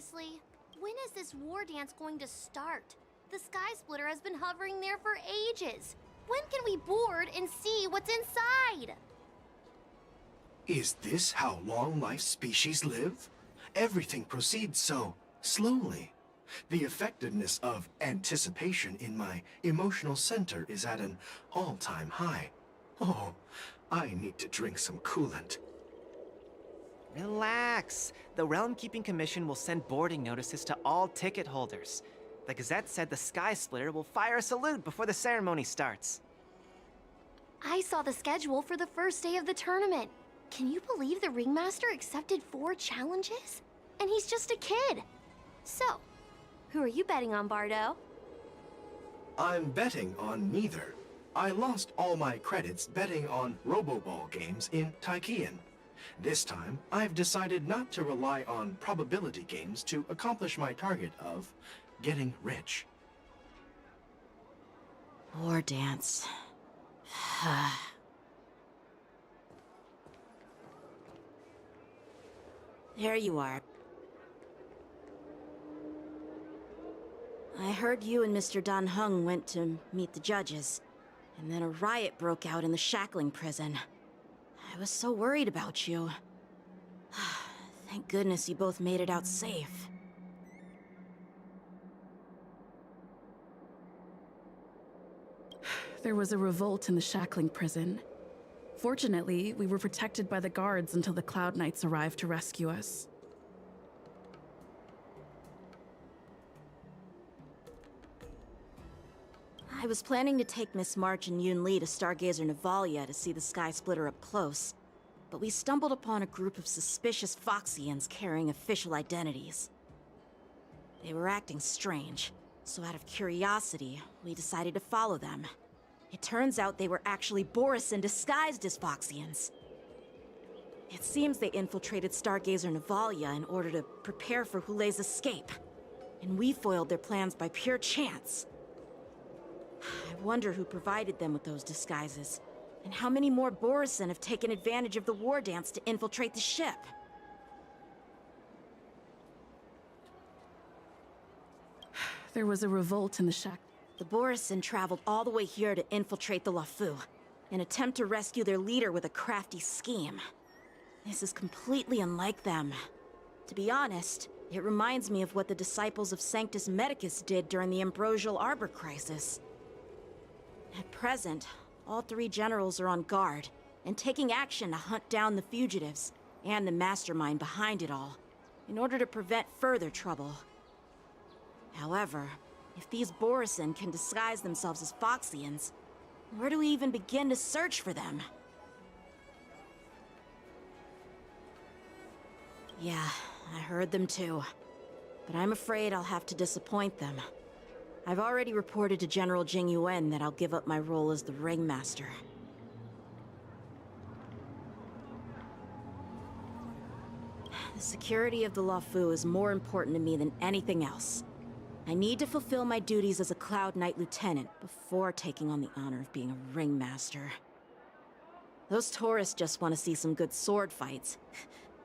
Seriously? When is this war dance going to start? The Sky Splitter has been hovering there for ages. When can we board and see what's inside? Is this how long-life species live? Everything proceeds so slowly. The effectiveness of anticipation in my emotional center is at an all-time high. Oh, I need to drink some coolant. Relax. The Realm Keeping Commission will send boarding notices to all ticket holders. The Gazette said the Sky Splitter will fire a salute before the ceremony starts. I saw the schedule for the first day of the tournament. Can you believe the Ringmaster accepted 4 challenges? And he's just a kid. So, who are you betting on, Bardo? I'm betting on neither. I lost all my credits betting on Roboball games in Taikian. This time, I've decided not to rely on probability games to accomplish my target of getting rich. War dance. There you are. I heard you and Mr. Dan Heng went to meet the judges, and then a riot broke out in the shackling prison. I was so worried about you. Thank goodness you both made it out safe. There was a revolt in the shackling prison. Fortunately, we were protected by the guards until the Cloud Knights arrived to rescue us. I was planning to take Miss March and Yun Li to Stargazer Navalia to see the Sky Splitter up close, but we stumbled upon a group of suspicious Foxians carrying official identities. They were acting strange, so out of curiosity, we decided to follow them. It turns out they were actually Borisin disguised as Foxians. It seems they infiltrated Stargazer Navalia in order to prepare for Hulei's escape, and we foiled their plans by pure chance. I wonder who provided them with those disguises, and how many more Borisin have taken advantage of the war dance to infiltrate the ship. There was a revolt in the shack. The Borisin traveled all the way here to infiltrate the Lafu, an attempt to rescue their leader with a crafty scheme. This is completely unlike them. To be honest, it reminds me of what the disciples of Sanctus Medicus did during the Ambrosial Arbor crisis. At present, all 3 generals are on guard, and taking action to hunt down the fugitives, and the mastermind behind it all, in order to prevent further trouble. However, if these Borisin can disguise themselves as Foxians, where do we even begin to search for them? Yeah, I heard them too. But I'm afraid I'll have to disappoint them. I've already reported to General Jing Yuan that I'll give up my role as the Ringmaster. The security of the Lafu is more important to me than anything else. I need to fulfill my duties as a Cloud Knight Lieutenant before taking on the honor of being a Ringmaster. Those tourists just want to see some good sword fights.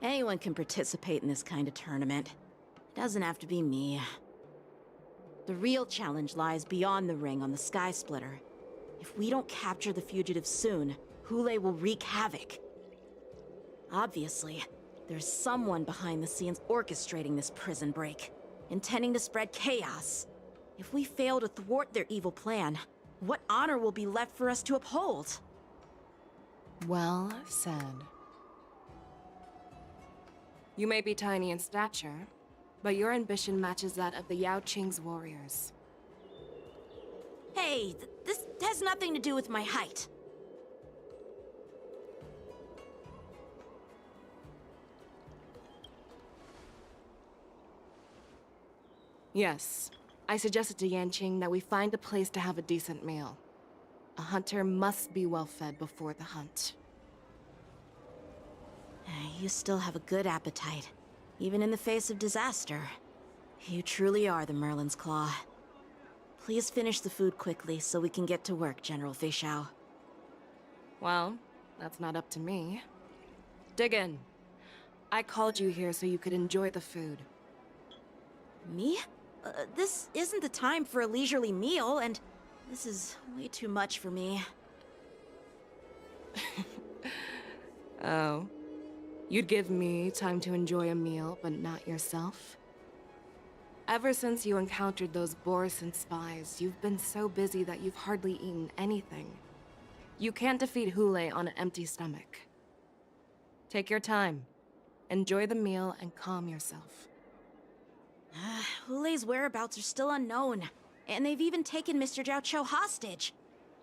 Anyone can participate in this kind of tournament. It doesn't have to be me. The real challenge lies beyond the ring on the Sky Splitter. If we don't capture the fugitives soon, Hulei will wreak havoc. Obviously, there's someone behind the scenes orchestrating this prison break, intending to spread chaos. If we fail to thwart their evil plan, what honor will be left for us to uphold? Well said. You may be tiny in stature, but your ambition matches that of the Yao Qing's warriors. Hey, this has nothing to do with my height. Yes, I suggested to Yanqing that we find a place to have a decent meal. A hunter must be well fed before the hunt. You still have a good appetite, even in the face of disaster. You truly are the Merlin's Claw. Please finish the food quickly so we can get to work, General Feixiao. Well, that's not up to me. Dig in. I called you here so you could enjoy the food. Me? This isn't the time for a leisurely meal, and this is way too much for me. Oh. You'd give me time to enjoy a meal, but not yourself? Ever since you encountered those Borison spies, you've been so busy that you've hardly eaten anything. You can't defeat Hule on an empty stomach. Take your time. Enjoy the meal and calm yourself. Hule's whereabouts are still unknown, and they've even taken Mr. Jiao Cho hostage.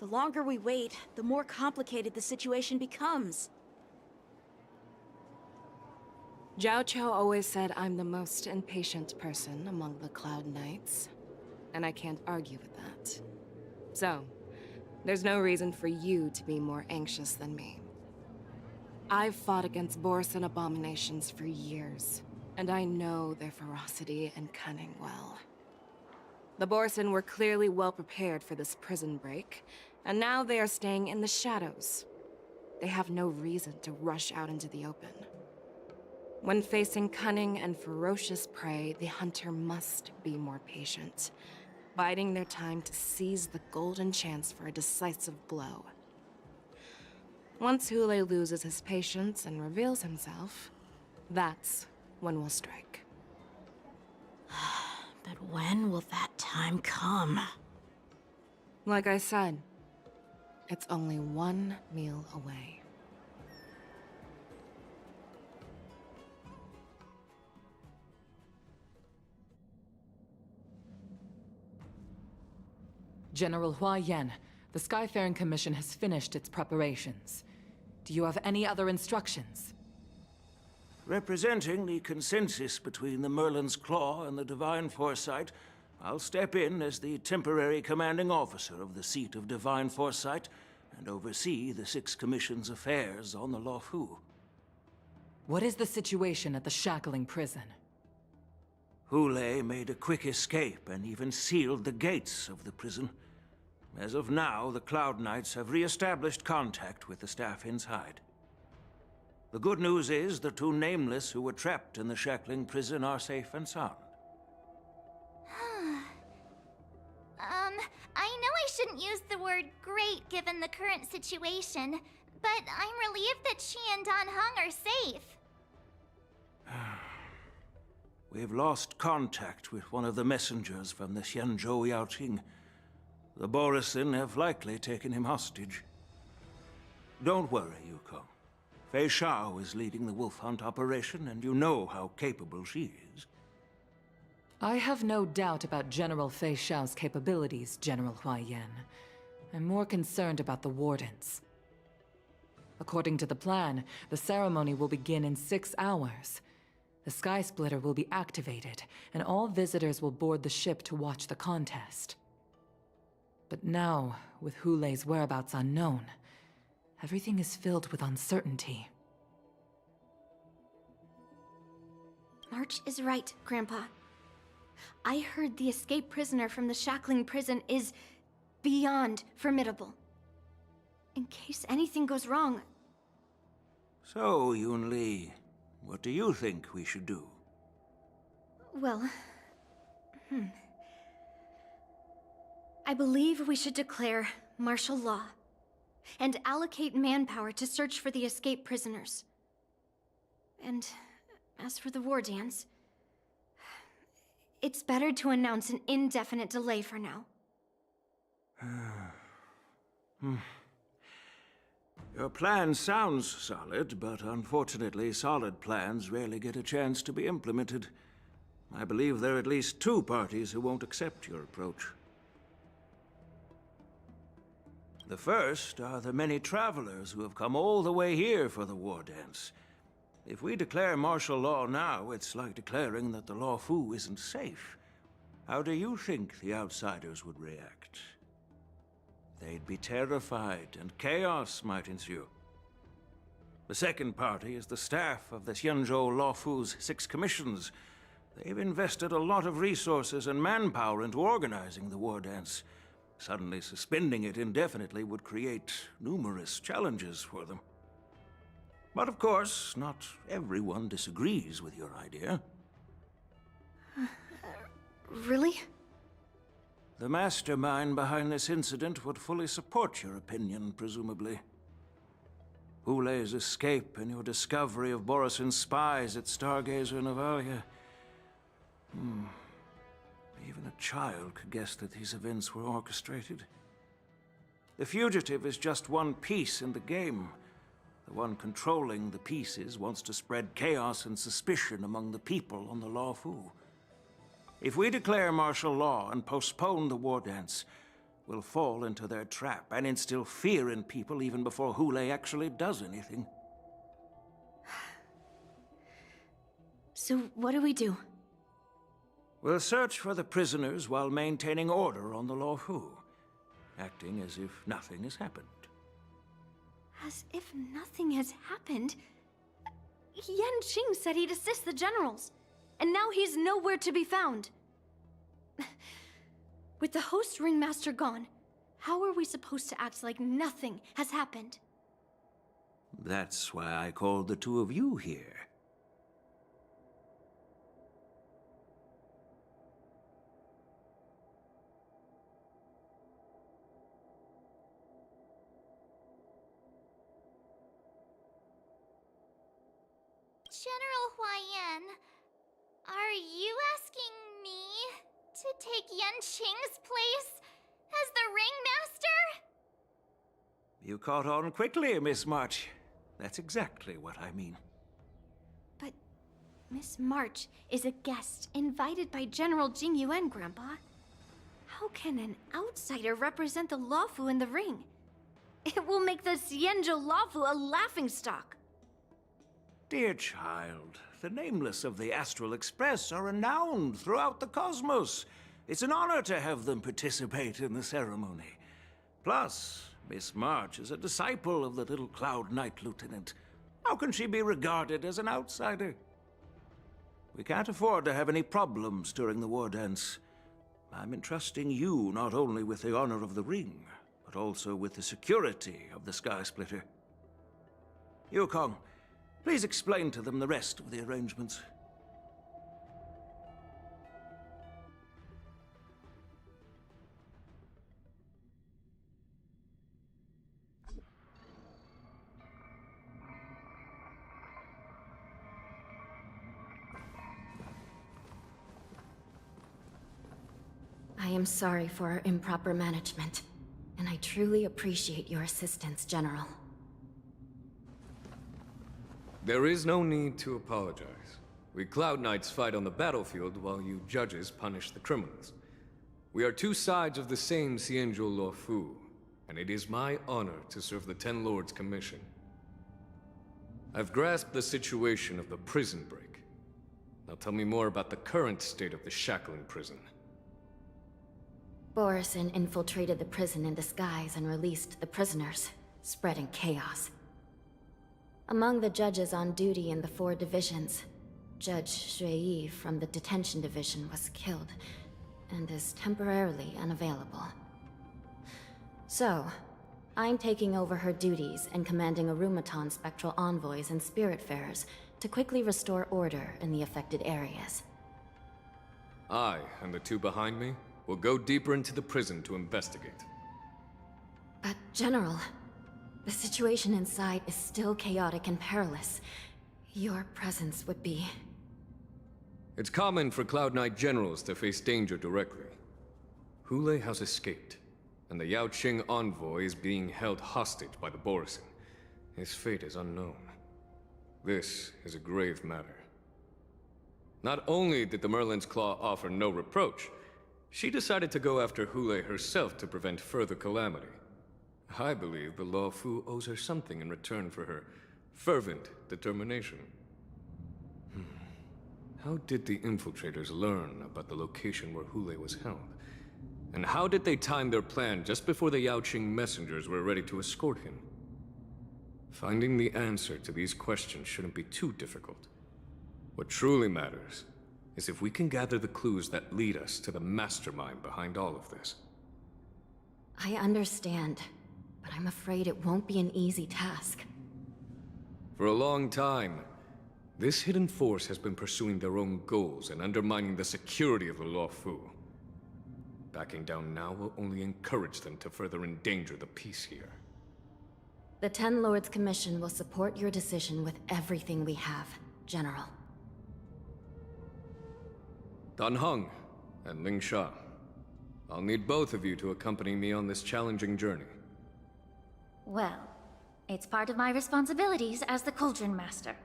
The longer we wait, the more complicated the situation becomes. Jiao Cho always said I'm the most impatient person among the Cloud Knights, and I can't argue with that. So, there's no reason for you to be more anxious than me. I've fought against Borison abominations for years, and I know their ferocity and cunning well. The Borison were clearly well prepared for this prison break, and now they are staying in the shadows. They have no reason to rush out into the open. When facing cunning and ferocious prey, the hunter must be more patient, biding their time to seize the golden chance for a decisive blow. Once Hule loses his patience and reveals himself, that's when we'll strike. But when will that time come? Like I said, it's only one meal away. General Hua Yan, the Skyfaring Commission has finished its preparations. Do you have any other instructions? Representing the consensus between the Merlin's Claw and the Divine Foresight, I'll step in as the temporary commanding officer of the seat of Divine Foresight and oversee the Six Commission's affairs on the Luofu. What is the situation at the Shackling prison? Hule made a quick escape and even sealed the gates of the prison. As of now, the Cloud Knights have re-established contact with the staff inside. The good news is the two Nameless who were trapped in the Shackling prison are safe and sound. I know I shouldn't use the word great given the current situation, but I'm relieved that she and Dan Heng are safe. We've lost contact with one of the messengers from the Xianzhou Yaoqing. The Borison have likely taken him hostage. Don't worry, Yuko. Fei Shao is leading the wolf hunt operation, and you know how capable she is. I have no doubt about General Fei Shao's capabilities, General Hua Yan. I'm more concerned about the Wardens. According to the plan, the ceremony will begin in 6 hours. The Sky Splitter will be activated, and all visitors will board the ship to watch the contest. But now, with Hule's whereabouts unknown, everything is filled with uncertainty. March is right, Grandpa. I heard the escaped prisoner from the Shackling prison is beyond formidable. In case anything goes wrong... So, Yun Li, what do you think we should do? Well... I believe we should declare martial law and allocate manpower to search for the escaped prisoners. And as for the war dance, it's better to announce an indefinite delay for now. Your plan sounds solid, but unfortunately solid plans rarely get a chance to be implemented. I believe there are at least 2 parties who won't accept your approach. The first are the many travelers who have come all the way here for the war dance. If we declare martial law now, it's like declaring that the Luofu isn't safe. How do you think the outsiders would react? They'd be terrified, and chaos might ensue. The second party is the staff of the Xianzhou Luofu's 6 commissions. They've invested a lot of resources and manpower into organizing the war dance. Suddenly suspending it indefinitely would create numerous challenges for them. But of course, not everyone disagrees with your idea. Really? The mastermind behind this incident would fully support your opinion, presumably. Hule's escape and your discovery of Borison's spies at Stargazer Navalia. Even a child could guess that these events were orchestrated. The fugitive is just one piece in the game. The one controlling the pieces wants to spread chaos and suspicion among the people on the Lawfu. If we declare martial law and postpone the war dance, we'll fall into their trap and instill fear in people even before Hule actually does anything. So what do we do? We'll search for the prisoners while maintaining order on the Lawfu, acting as if nothing has happened. As if nothing has happened? Yan Qing said he'd assist the generals, and now he's nowhere to be found. With the host ringmaster gone, how are we supposed to act like nothing has happened? That's why I called the two of you here. General Huayan, are you asking me to take Yan Qing's place as the ringmaster? You caught on quickly, Miss March. That's exactly what I mean. But Miss March is a guest invited by General Jing Yuan, Grandpa. How can an outsider represent the Lawfu in the ring? It will make the Xianzhou Lawfu a laughingstock. Dear child, the nameless of the Astral Express are renowned throughout the cosmos. It's an honor to have them participate in the ceremony. Plus, Miss March is a disciple of the little Cloud Knight Lieutenant. How can she be regarded as an outsider? We can't afford to have any problems during the war dance. I'm entrusting you not only with the honor of the ring, but also with the security of the Sky Splitter. Yukong, please explain to them the rest of the arrangements. I am sorry for our improper management, and I truly appreciate your assistance, General. There is no need to apologize. We Cloud Knights fight on the battlefield while you judges punish the criminals. We are two sides of the same Xianzhou Luofu, and it is my honor to serve the Ten Lords' commission. I've grasped the situation of the prison break. Now tell me more about the current state of the shackling prison. Borison infiltrated the prison in disguise and released the prisoners, spreading chaos. Among the judges on duty in the 4 divisions, Judge Shui from the detention division was killed and is temporarily unavailable. So, I'm taking over her duties and commanding Arumaton spectral envoys and spiritfarers to quickly restore order in the affected areas. I, and the two behind me, will go deeper into the prison to investigate. But, General, the situation inside is still chaotic and perilous. Your presence would be... It's common for Cloud Knight generals to face danger directly. Hule has escaped, and the Yao Qing envoy is being held hostage by the Borison. His fate is unknown. This is a grave matter. Not only did the Merlin's Claw offer no reproach, she decided to go after Hule herself to prevent further calamity. I believe the Luofu owes her something in return for her fervent determination. How did the infiltrators learn about the location where Hule was held? And how did they time their plan just before the Yao Qing messengers were ready to escort him? Finding the answer to these questions shouldn't be too difficult. What truly matters is if we can gather the clues that lead us to the mastermind behind all of this. I understand, but I'm afraid it won't be an easy task. For a long time, This hidden force has been pursuing their own goals and undermining the security of the Luofu. Backing down now will only encourage them to further endanger the peace here. The Ten Lords Commission will support your decision with everything we have, General. Dan Heng and Ling Sha, I'll need both of you to accompany me on this challenging journey. Well, it's part of my responsibilities as the Cauldron Master.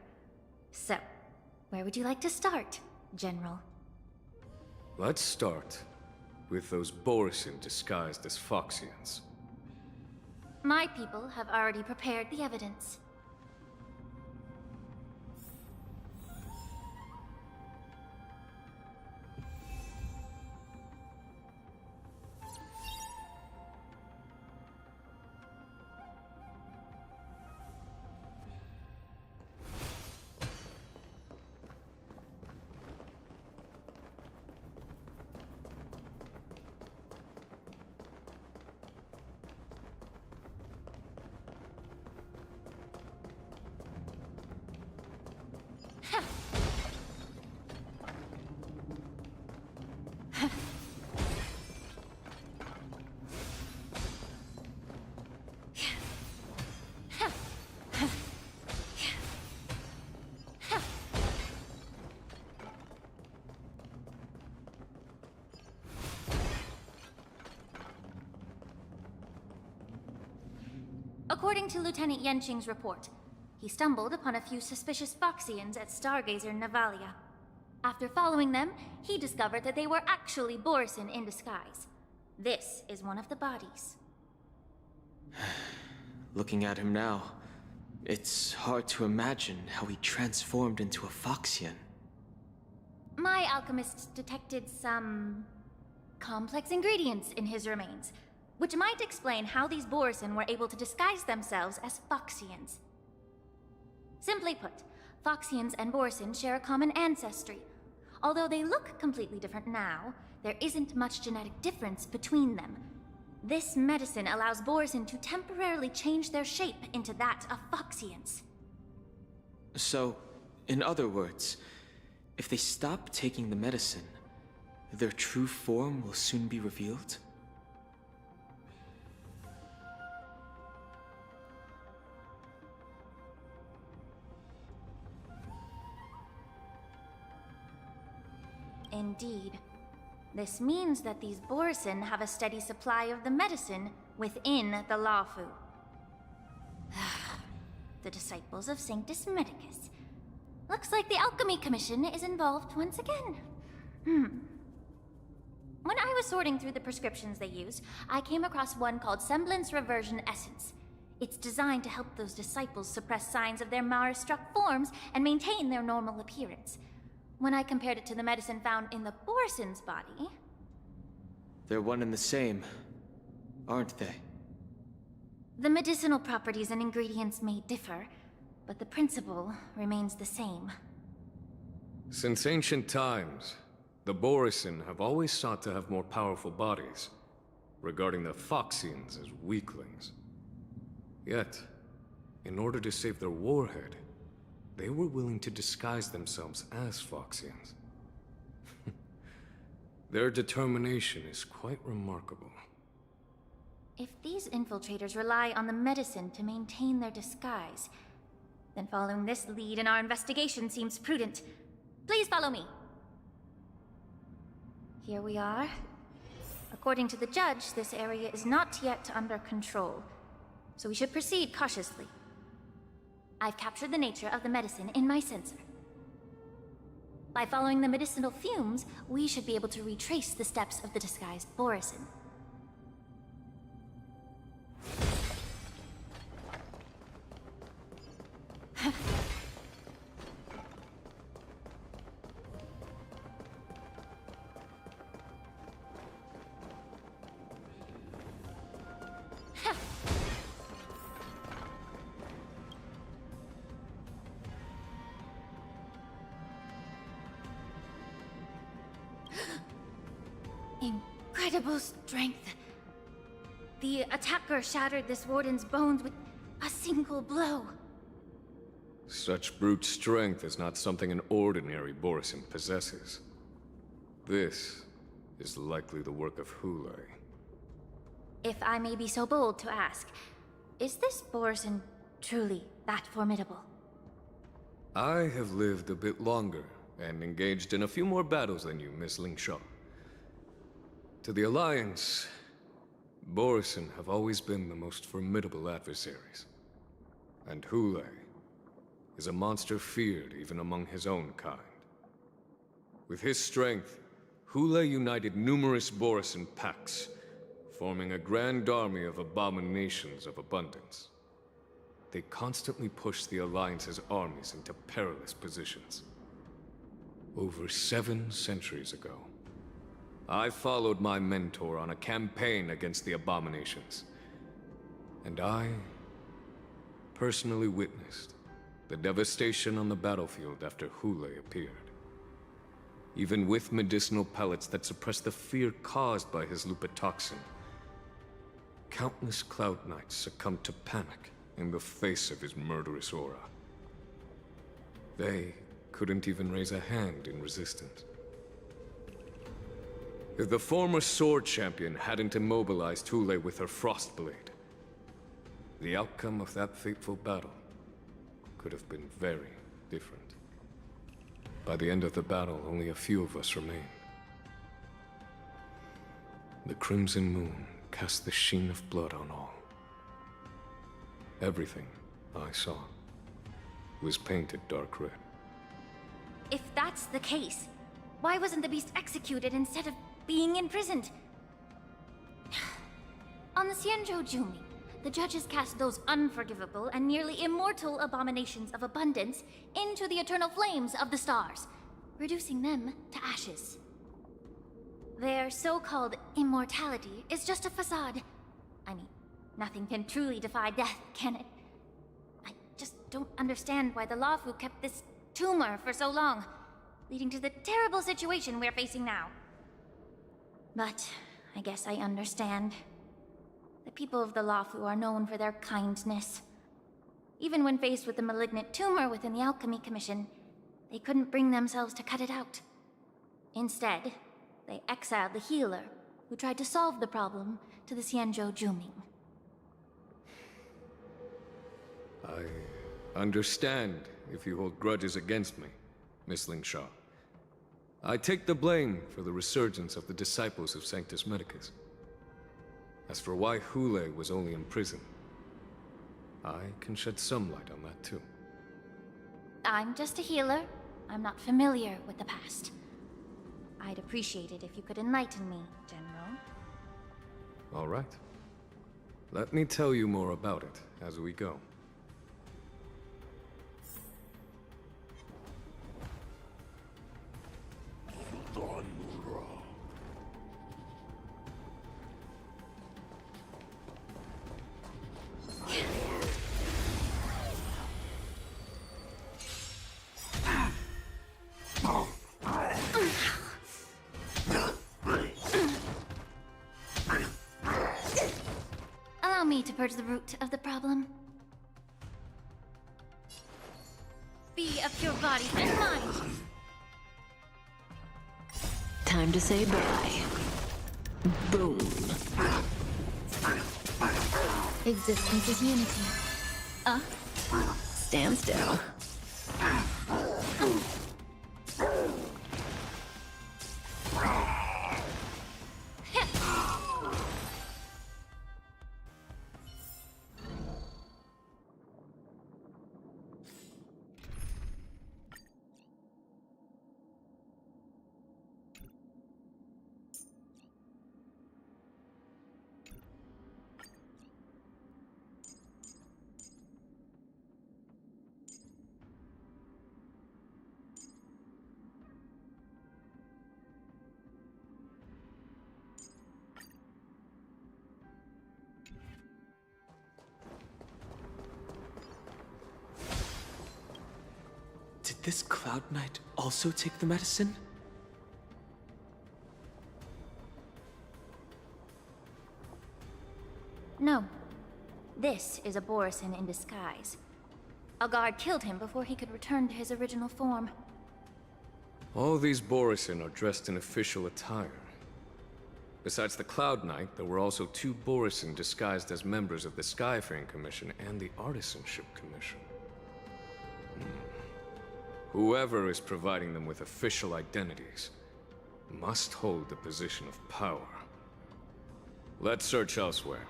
So, where would you like to start, General? Let's start with those Borisin disguised as Foxians. My people have already prepared the evidence. According to Lieutenant Yenqing's report, he stumbled upon a few suspicious Foxians at Stargazer Navalia. After following them, he discovered that they were actually Borisin in disguise. This is one of the bodies. Looking at him now, it's hard to imagine how he transformed into a Foxian. My alchemists detected some complex ingredients in his remains, which might explain how these Borisin were able to disguise themselves as Foxians. Simply put, Foxians and Borisin share a common ancestry. Although they look completely different now, there isn't much genetic difference between them. This medicine allows Borisin to temporarily change their shape into that of Foxians. So, in other words, if they stop taking the medicine, their true form will soon be revealed? Indeed. This means that these Borisin have a steady supply of the medicine within the Luofu. The disciples of Sanctus Medicus. Looks like the Alchemy Commission is involved once again. When I was sorting through the prescriptions they used, I came across one called Semblance Reversion Essence. It's designed to help those disciples suppress signs of their Mara-struck forms and maintain their normal appearance. When I compared it to the medicine found in the Borisin's body... They're one and the same, aren't they? The medicinal properties and ingredients may differ, but the principle remains the same. Since ancient times, the Borisin have always sought to have more powerful bodies, regarding the Foxians as weaklings. Yet, in order to save their warhead, they were willing to disguise themselves as Foxians. Their determination is quite remarkable. If these infiltrators rely on the medicine to maintain their disguise, then following this lead in our investigation seems prudent. Please follow me. Here we are. According to the judge, this area is not yet under control, so we should proceed cautiously. I've captured the nature of the medicine in my sensor. By following the medicinal fumes, we should be able to retrace the steps of the disguised Borisin. Incredible strength. The attacker shattered this warden's bones with a single blow. Such brute strength is not something an ordinary Borisin possesses. This is likely the work of Hule. If I may be so bold to ask, is this Borisin truly that formidable? I have lived a bit longer and engaged in a few more battles than you, Miss Lingshaw. To the Alliance, Borisin have always been the most formidable adversaries. And Hule is a monster feared even among his own kind. With his strength, Hule united numerous Borisin packs, forming a grand army of abominations of abundance. They constantly push the Alliance's armies into perilous positions. Over 7 centuries ago, I followed my mentor on a campaign against the abominations. And I personally witnessed the devastation on the battlefield after Hule appeared. Even with medicinal pellets that suppressed the fear caused by his lupitoxin, countless Cloud Knights succumbed to panic in the face of his murderous aura. They couldn't even raise a hand in resistance. If the former sword champion hadn't immobilized Hule with her Frostblade, the outcome of that fateful battle could have been very different. By the end of the battle, only a few of us remained. The crimson moon cast the sheen of blood on all. Everything I saw was painted dark red. If that's the case, why wasn't the beast executed instead of being imprisoned? On the Xianzhou Jumi, the judges cast those unforgivable and nearly immortal abominations of abundance into the eternal flames of the stars, reducing them to ashes. Their so-called immortality is just a facade. I mean, nothing can truly defy death, can it? I just don't understand why the Luofu kept this tumor for so long, leading to the terrible situation we're facing now. But I guess I understand. The people of the Luofu are known for their kindness. Even when faced with the malignant tumor within the Alchemy Commission, they couldn't bring themselves to cut it out. Instead, they exiled the healer, who tried to solve the problem, to the Xianzhou Jumi. I understand if you hold grudges against me, Miss Lingshaw. I take the blame for the resurgence of the disciples of Sanctus Medicus. As for why Hule was only in prison, I can shed some light on that too. I'm just a healer. I'm not familiar with the past. I'd appreciate it if you could enlighten me, General. All right. Let me tell you more about it as we go. Allow me to purge the root of the problem. Be of pure body and mind. Time to say bye. Boom. Existence is unity. Stand still. Did this Cloud Knight also take the medicine? No. This is a Borisin in disguise. A guard killed him before he could return to his original form. All these Borisin are dressed in official attire. Besides the Cloud Knight, there were also 2 Borisin disguised as members of the Skyfaring Commission and the Artisanship Commission. Whoever is providing them with official identities must hold a position of power. Let's search elsewhere.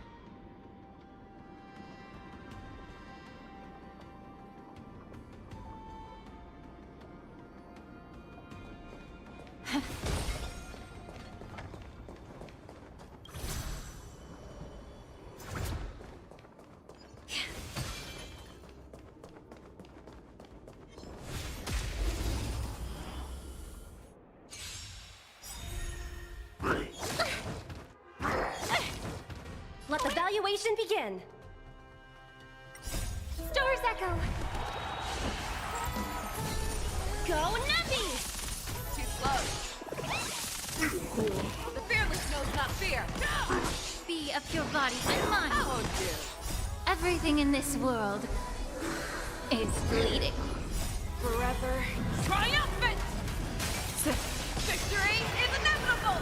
Let the valuation begin. Stars Echo. Go Navi! Too slow. The fearless knows not fear. Be of pure body and mind. Oh dear. Everything in this world is bleeding. Forever triumphant! Victory is inevitable!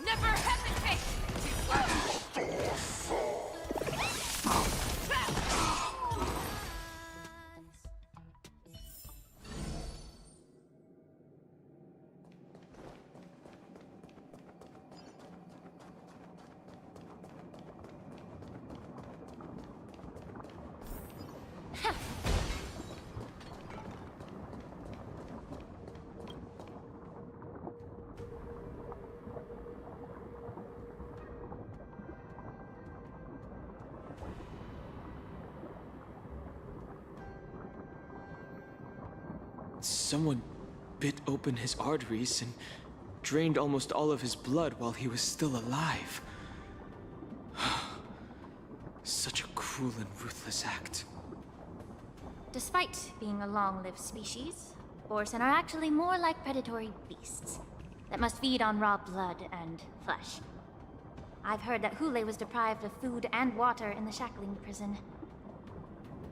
Never hesitate! Too slow! Someone bit open his arteries and drained almost all of his blood while he was still alive. Such a cruel and ruthless act. Despite being a long-lived species, Borson are actually more like predatory beasts that must feed on raw blood and flesh. I've heard that Hule was deprived of food and water in the shackling prison.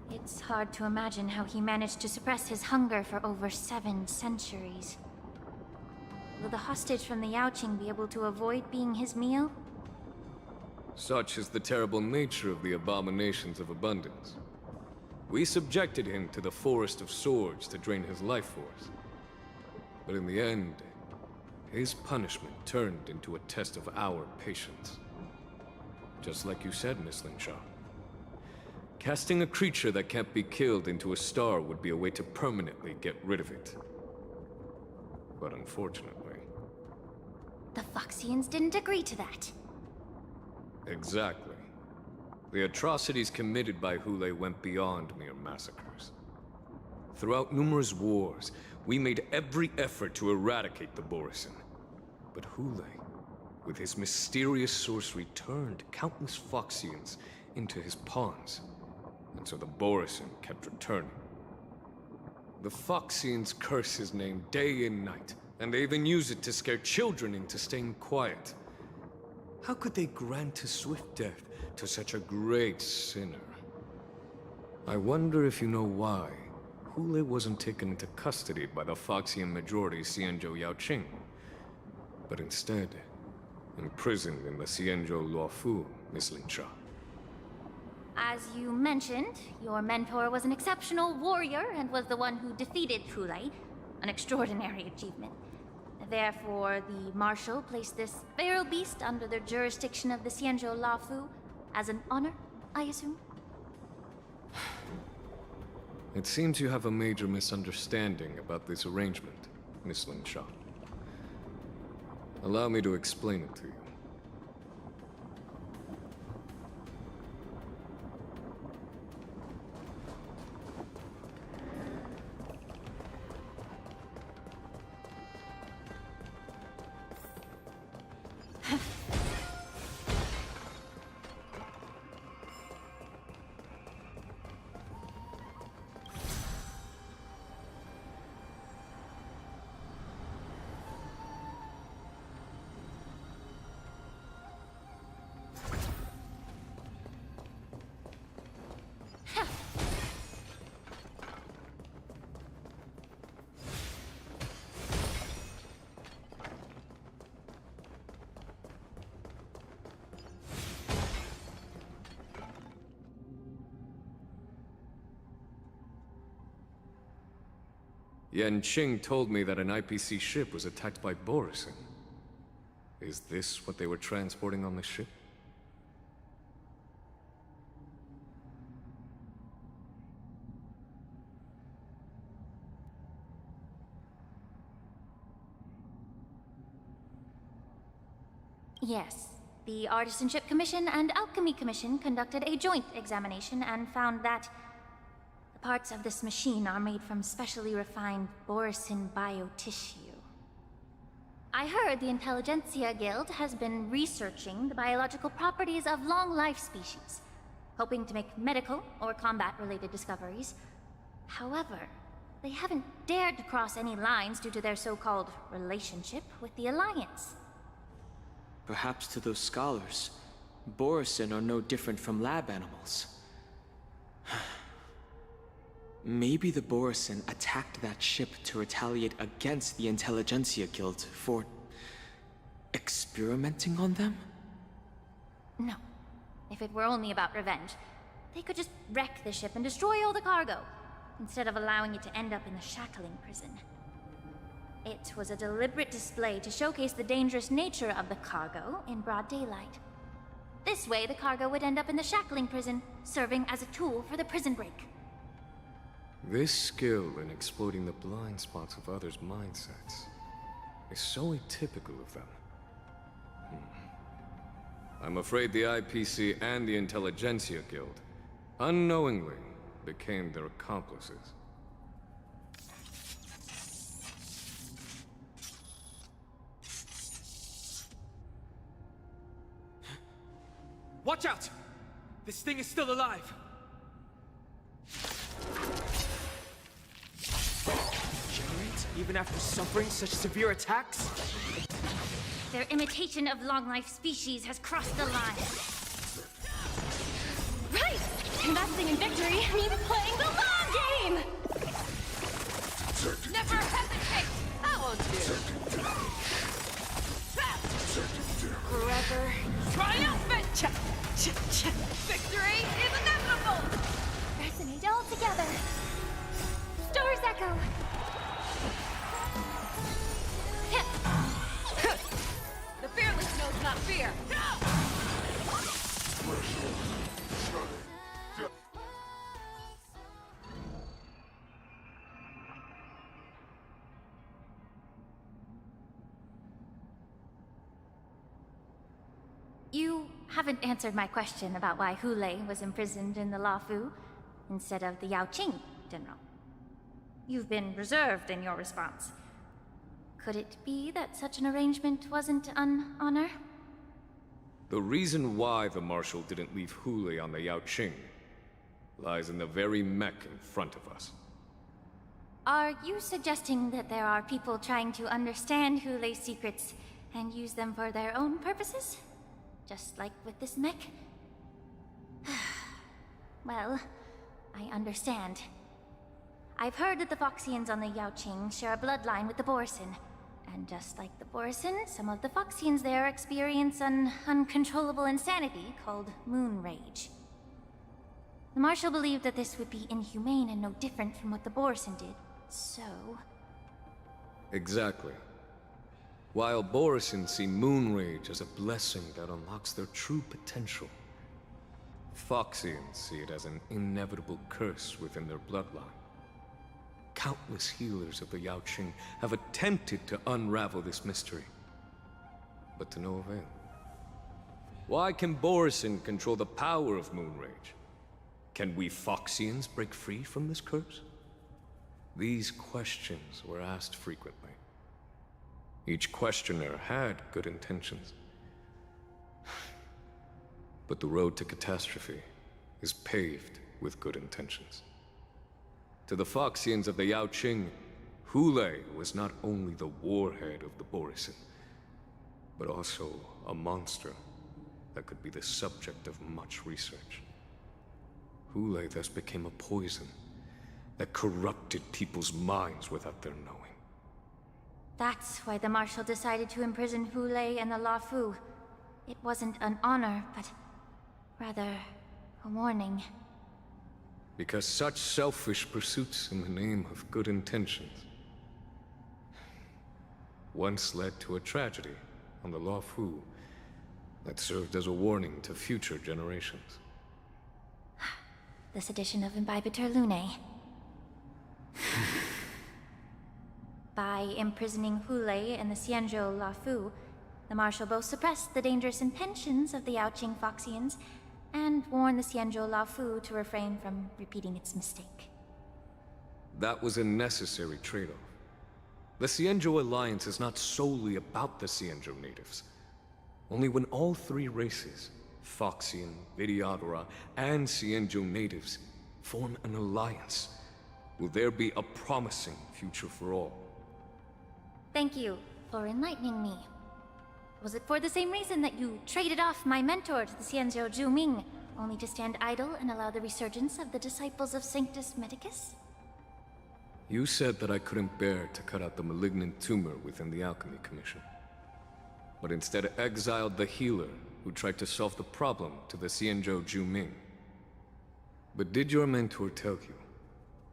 It's hard to imagine how he managed to suppress his hunger for over 7 centuries. Will the hostage from the Yaoqing be able to avoid being his meal? Such is the terrible nature of the abominations of abundance. We subjected him to the Forest of Swords to drain his life force. But in the end, his punishment turned into a test of our patience. Just like you said, Miss Linshaw. Casting a creature that can't be killed into a star would be a way to permanently get rid of it. But unfortunately... The Foxians didn't agree to that. Exactly. The atrocities committed by Hule went beyond mere massacres. Throughout numerous wars, we made every effort to eradicate the Borisin. But Hule, with his mysterious sorcery, turned countless Foxians into his pawns. And so the Borisin kept returning. The Foxians curse his name day and night, and they even use it to scare children into staying quiet. How could they grant a swift death to such a great sinner? I wonder if you know why Hule wasn't taken into custody by the Foxian majority Xianzhou Yaoqing, but instead imprisoned in the Xianzhou Luofu, Miss Linshaw. As you mentioned, your mentor was an exceptional warrior and was the one who defeated Hule, an extraordinary achievement. Therefore, the Marshal placed this feral beast under the jurisdiction of the Xianzhou Luofu as an honor, I assume? It seems you have a major misunderstanding about this arrangement, Miss Linshaw. Allow me to explain it to you. Yanqing told me that an IPC ship was attacked by Borison. Is this what they were transporting on the ship? Yes. The Artisanship Commission and Alchemy Commission conducted a joint examination and found that the parts of this machine are made from specially refined Borison biotissue. I heard the Intelligentsia Guild has been researching the biological properties of long-life species, hoping to make medical or combat-related discoveries. However, they haven't dared to cross any lines due to their so-called relationship with the Alliance. Perhaps to those scholars, Borison are no different from lab animals. Maybe the Borison attacked that ship to retaliate against the Intelligentsia Guild for experimenting on them? No. If it were only about revenge, they could just wreck the ship and destroy all the cargo, instead of allowing it to end up in the shackling prison. It was a deliberate display to showcase the dangerous nature of the cargo in broad daylight. This way, the cargo would end up in the shackling prison, serving as a tool for the prison break. This skill in exploiting the blind spots of others' mindsets is so atypical of them. I'm afraid the IPC and the Intelligentsia Guild unknowingly became their accomplices. Watch out! This thing is still alive! Regenerate even after suffering such severe attacks? Their imitation of long-life species has crossed the line. Right! Investing in victory means playing the long game! Never hesitate! That won't do. Forever triumphant! Victory is inevitable! Resonate all together. Stars echo. The fearless knows not fear. You haven't answered my question about why Hule was imprisoned in the Lafu instead of the Yaoqing, General. You've been reserved in your response. Could it be that such an arrangement wasn't an honor? The reason why the Marshal didn't leave Hule on the Yaoqing lies in the very mech in front of us. Are you suggesting that there are people trying to understand Hule's secrets and use them for their own purposes? Just like with this mech? Well, I understand. I've heard that the Foxians on the Yaoqing share a bloodline with the Borison. And just like the Borison, some of the Foxians there experience an uncontrollable insanity called moon rage. The Marshal believed that this would be inhumane and no different from what the Borison did, so... Exactly. While Borison see moon rage as a blessing that unlocks their true potential, Foxians see it as an inevitable curse within their bloodline. Countless healers of the Yaoqing have attempted to unravel this mystery, but to no avail. Why can Borison control the power of moon rage? Can we Foxians break free from this curse? These questions were asked frequently. Each questioner had good intentions. But the road to catastrophe is paved with good intentions. To the Foxians of the Yaoqing, Hule was not only the warhead of the Borison, but also a monster that could be the subject of much research. Hule thus became a poison that corrupted people's minds without their knowing. That's why the Marshal decided to imprison Hule and the Lafu. It wasn't an honor, but rather a warning. Because such selfish pursuits in the name of good intentions once led to a tragedy on the Luofu that served as a warning to future generations. This edition of Imbibitor Lunae. By imprisoning Hule and the Xianzhou Luofu, the Marshal both suppressed the dangerous intentions of the Yaoqing Foxians and warned the Xianzhou Luofu to refrain from repeating its mistake. That was a necessary trade-off. The Xianzhou Alliance is not solely about the Xianzhou natives. Only when all three races, Foxian, Vidyadhara, and Xianzhou natives, form an alliance, will there be a promising future for all. Thank you for enlightening me. Was it for the same reason that you traded off my mentor to the Xianzhou Zhuming, only to stand idle and allow the resurgence of the disciples of Sanctus Medicus? You said that I couldn't bear to cut out the malignant tumor within the Alchemy Commission, but instead exiled the healer who tried to solve the problem to the Xianzhou Zhuming. But did your mentor tell you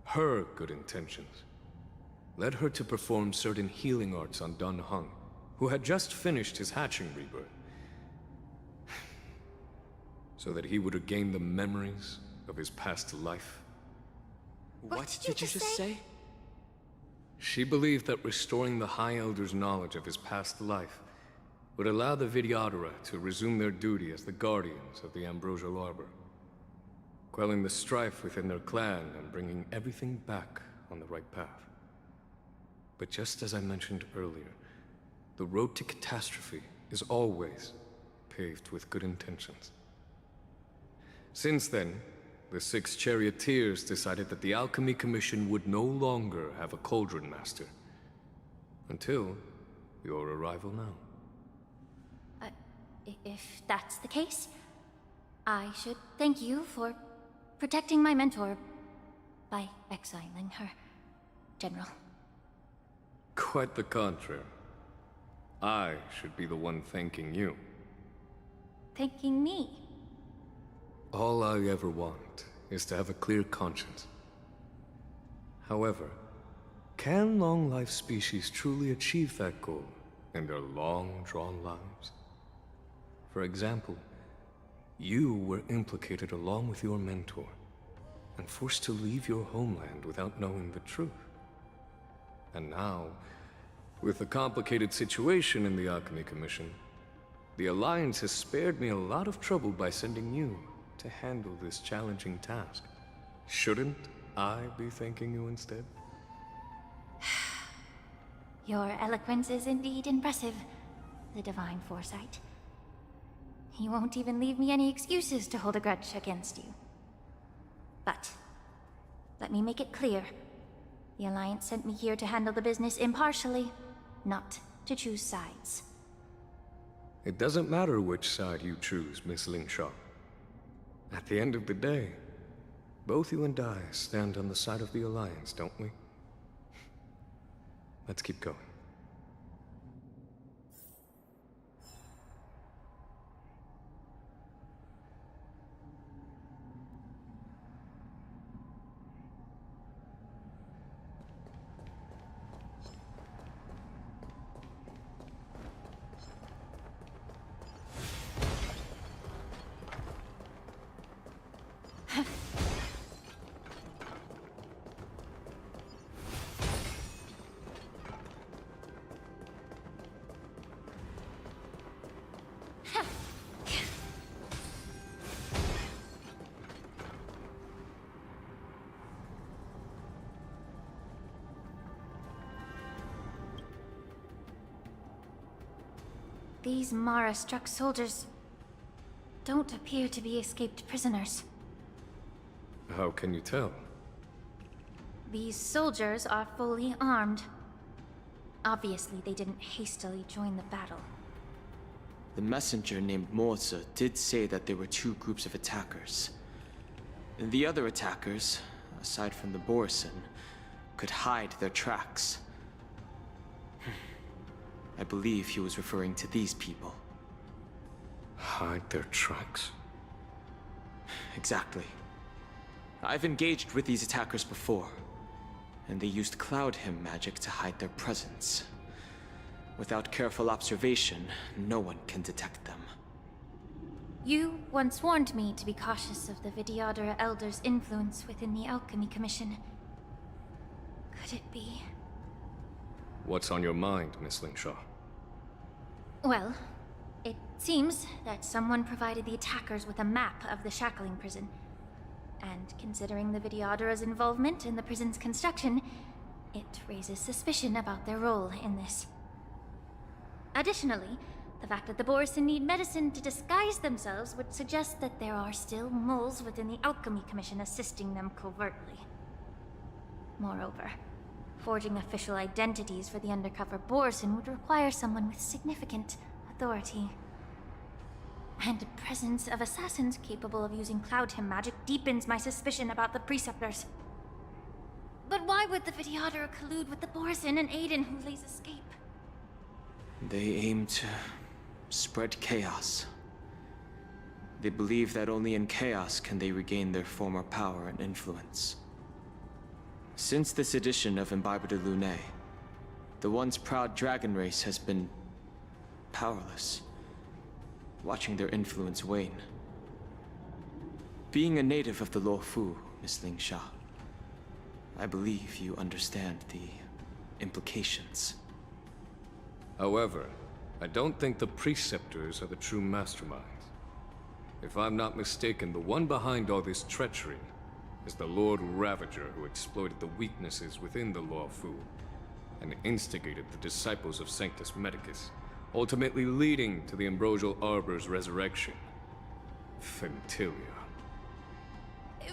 her good intentions led her to perform certain healing arts on Dan Heng, who had just finished his hatching rebirth, so that he would regain the memories of his past life? What did you just say? She believed that restoring the High Elder's knowledge of his past life would allow the Vidyadhara to resume their duty as the guardians of the Ambrosial Arbor, quelling the strife within their clan and bringing everything back on the right path. But just as I mentioned earlier, the road to catastrophe is always paved with good intentions. Since then, the 6 charioteers decided that the Alchemy Commission would no longer have a cauldron master. Until your arrival now. If that's the case, I should thank you for protecting my mentor by exiling her, General. Quite the contrary. I should be the one thanking you. Thanking me? All I ever want is to have a clear conscience. However, can long-life species truly achieve that goal in their long-drawn lives? For example, you were implicated along with your mentor, and forced to leave your homeland without knowing the truth. And now, with the complicated situation in the Alchemy Commission, the Alliance has spared me a lot of trouble by sending you to handle this challenging task. Shouldn't I be thanking you instead? Your eloquence is indeed impressive, the divine foresight. You won't even leave me any excuses to hold a grudge against you. But, let me make it clear. The Alliance sent me here to handle the business impartially, not to choose sides. It doesn't matter which side you choose, Miss Lingshaw. At the end of the day, both you and I stand on the side of the Alliance, don't we? Let's keep going. These Mara-struck soldiers don't appear to be escaped prisoners. How can you tell? These soldiers are fully armed. Obviously, they didn't hastily join the battle. The messenger named Moza did say that there were 2 groups of attackers. And the other attackers, aside from the Borison, could hide their tracks. I believe he was referring to these people. Hide their tracks? Exactly. I've engaged with these attackers before, and they used Cloud Hymn magic to hide their presence. Without careful observation, no one can detect them. You once warned me to be cautious of the Vidyadhara Elder's influence within the Alchemy Commission. Could it be? What's on your mind, Miss Lingshaw? Well, it seems that someone provided the attackers with a map of the shackling prison. And considering the Vidyadhara's involvement in the prison's construction, it raises suspicion about their role in this. Additionally, the fact that the Borison need medicine to disguise themselves would suggest that there are still moles within the Alchemy Commission assisting them covertly. Moreover, forging official identities for the undercover Borison would require someone with significant authority. And the presence of assassins capable of using Cloud Hymn magic deepens my suspicion about the Preceptors. But why would the Vidyadhara collude with the Borison and aid in Hulei's escape? They aim to spread chaos. They believe that only in chaos can they regain their former power and influence. Since this edition of Imbibe de Lune, the once proud dragon race has been powerless, watching their influence wane. Being a native of the Luofu, Miss Lingsha, I believe you understand the implications. However, I don't think the Preceptors are the true masterminds. If I'm not mistaken, the one behind all this treachery is the Lord Ravager who exploited the weaknesses within the Luofu and instigated the disciples of Sanctus Medicus, ultimately leading to the Ambrosial Arbor's resurrection. Fentilia.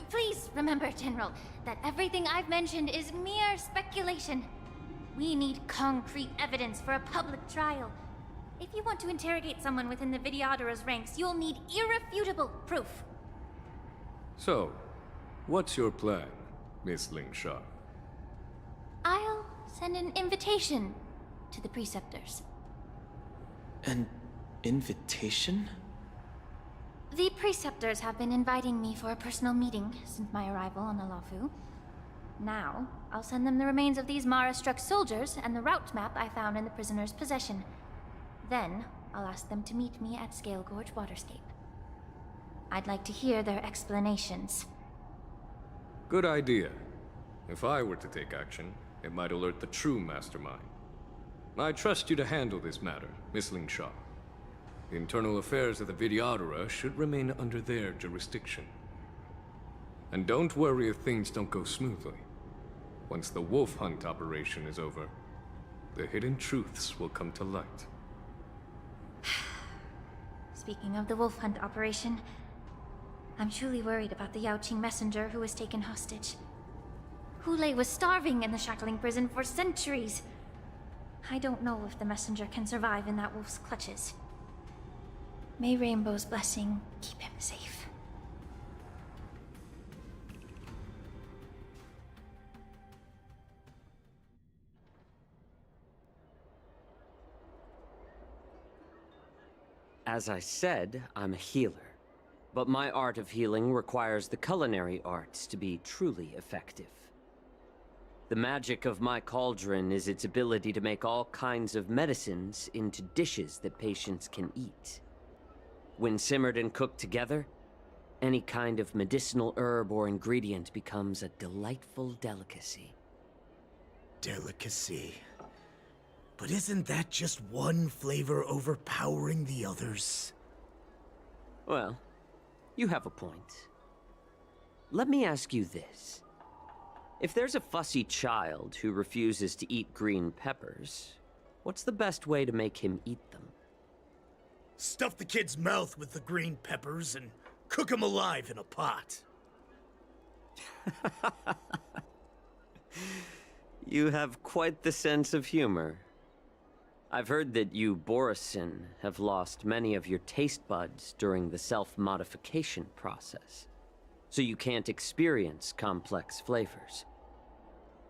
Please remember, General, that everything I've mentioned is mere speculation. We need concrete evidence for a public trial. If you want to interrogate someone within the Vidyadhara's ranks, you'll need irrefutable proof. So, what's your plan, Miss Lingsha? I'll send an invitation to the Preceptors. An invitation? The Preceptors have been inviting me for a personal meeting since my arrival on the Luofu. Now, I'll send them the remains of these Mara-struck soldiers and the route map I found in the prisoner's possession. Then, I'll ask them to meet me at Scale Gorge Waterscape. I'd like to hear their explanations. Good idea. If I were to take action, it might alert the true mastermind. I trust you to handle this matter, Miss Lingshaw. The internal affairs of the Vidyadhara should remain under their jurisdiction. And don't worry if things don't go smoothly. Once the wolf hunt operation is over, the hidden truths will come to light. Speaking of the wolf hunt operation, I'm truly worried about the Yaoqing messenger who was taken hostage. Hulei was starving in the shackling prison for centuries. I don't know if the messenger can survive in that wolf's clutches. May Rainbow's blessing keep him safe. As I said, I'm a healer. But my art of healing requires the culinary arts to be truly effective. The magic of my cauldron is its ability to make all kinds of medicines into dishes that patients can eat. When simmered and cooked together, any kind of medicinal herb or ingredient becomes a delightful delicacy. Delicacy. But isn't that just one flavor overpowering the others? Well, you have a point. Let me ask you this. If there's a fussy child who refuses to eat green peppers, what's the best way to make him eat them? Stuff the kid's mouth with the green peppers and cook him alive in a pot. You have quite the sense of humor. I've heard that you, Borison, have lost many of your taste buds during the self-modification process, so you can't experience complex flavors.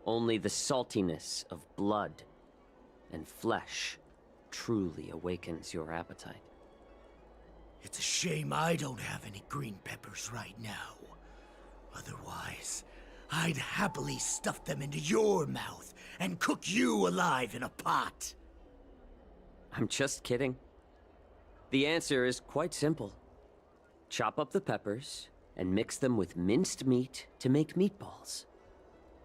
Only the saltiness of blood and flesh truly awakens your appetite. It's a shame I don't have any green peppers right now. Otherwise, I'd happily stuff them into your mouth and cook you alive in a pot. I'm just kidding. The answer is quite simple. Chop up the peppers and mix them with minced meat to make meatballs.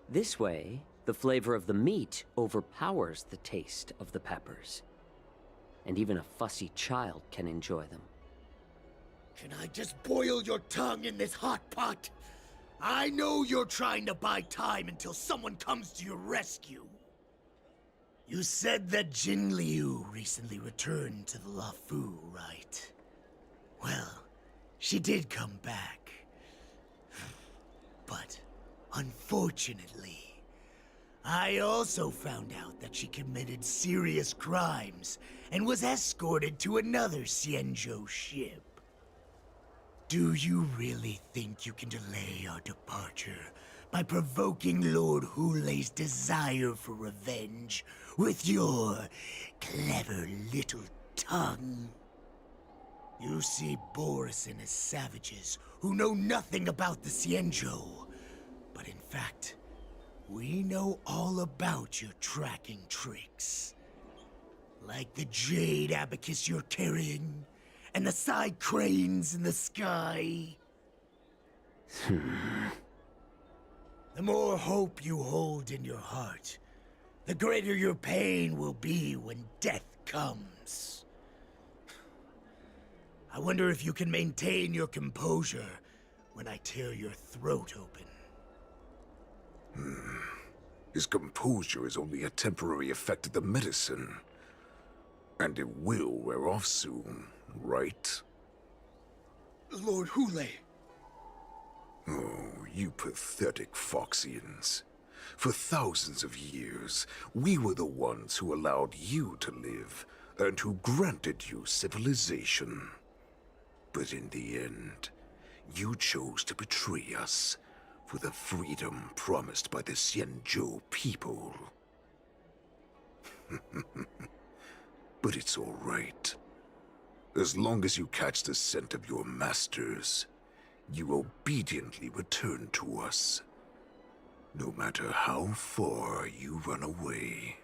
This way, the flavor of the meat overpowers the taste of the peppers. And even a fussy child can enjoy them. Can I just boil your tongue in this hot pot? I know you're trying to buy time until someone comes to your rescue. You said that Jin Liu recently returned to the Luofu, right? Well, she did come back. But, unfortunately, I also found out that she committed serious crimes and was escorted to another Xianzhou ship. Do you really think you can delay our departure by provoking Lord Hulei's desire for revenge with your clever little tongue? You see Borison as savages who know nothing about the Xianzhou, but in fact, we know all about your tracking tricks. Like the jade abacus you're carrying, and the side cranes in the sky. The more hope you hold in your heart, the greater your pain will be when death comes. I wonder if you can maintain your composure when I tear your throat open. His composure is only a temporary effect of the medicine. And it will wear off soon, right? Lord Hulei! Oh, you pathetic Foxians. For thousands of years, we were the ones who allowed you to live, and who granted you civilization. But in the end, you chose to betray us for the freedom promised by the Xianzhou people. But it's all right. As long as you catch the scent of your masters, you obediently return to us. No matter how far you run away.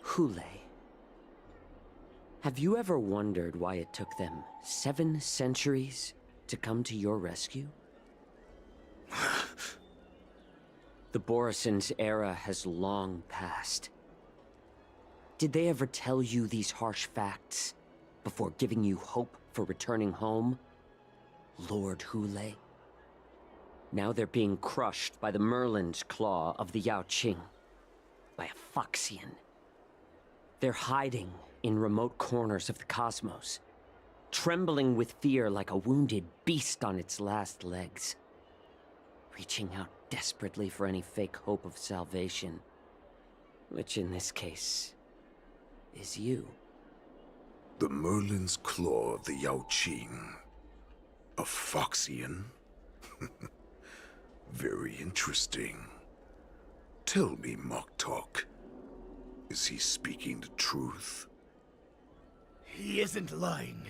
Hulei. Have you ever wondered why it took them 7 centuries to come to your rescue? The Borison's era has long passed. Did they ever tell you these harsh facts before giving you hope for returning home, Lord Hulei? Now they're being crushed by the Merlin's claw of the Yaoqing, by a Foxian. They're hiding in remote corners of the cosmos, trembling with fear like a wounded beast on its last legs, reaching out desperately for any fake hope of salvation, which in this case is you. The Merlin's claw of the Yaoqing. A Foxian? Very interesting. Tell me, Moktok, is he speaking the truth? He isn't lying.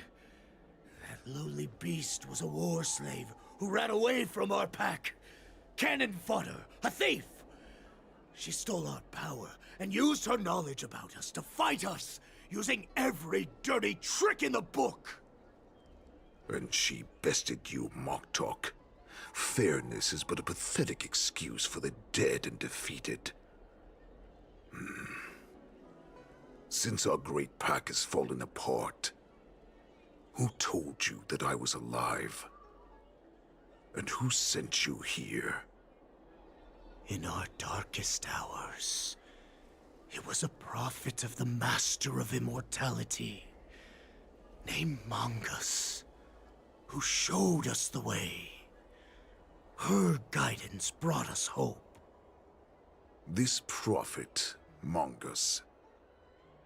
That lowly beast was a war slave who ran away from our pack. Cannon fodder, a thief! She stole our power and used her knowledge about us to fight us, using every dirty trick in the book! And she bested you, Moktok. Fairness is but a pathetic excuse for the dead and defeated. Since our great pack has fallen apart, who told you that I was alive? And who sent you here? In our darkest hours, it was a prophet of the Master of Immortality, named Mongus, who showed us the way. Her guidance brought us hope. This prophet, Mongus,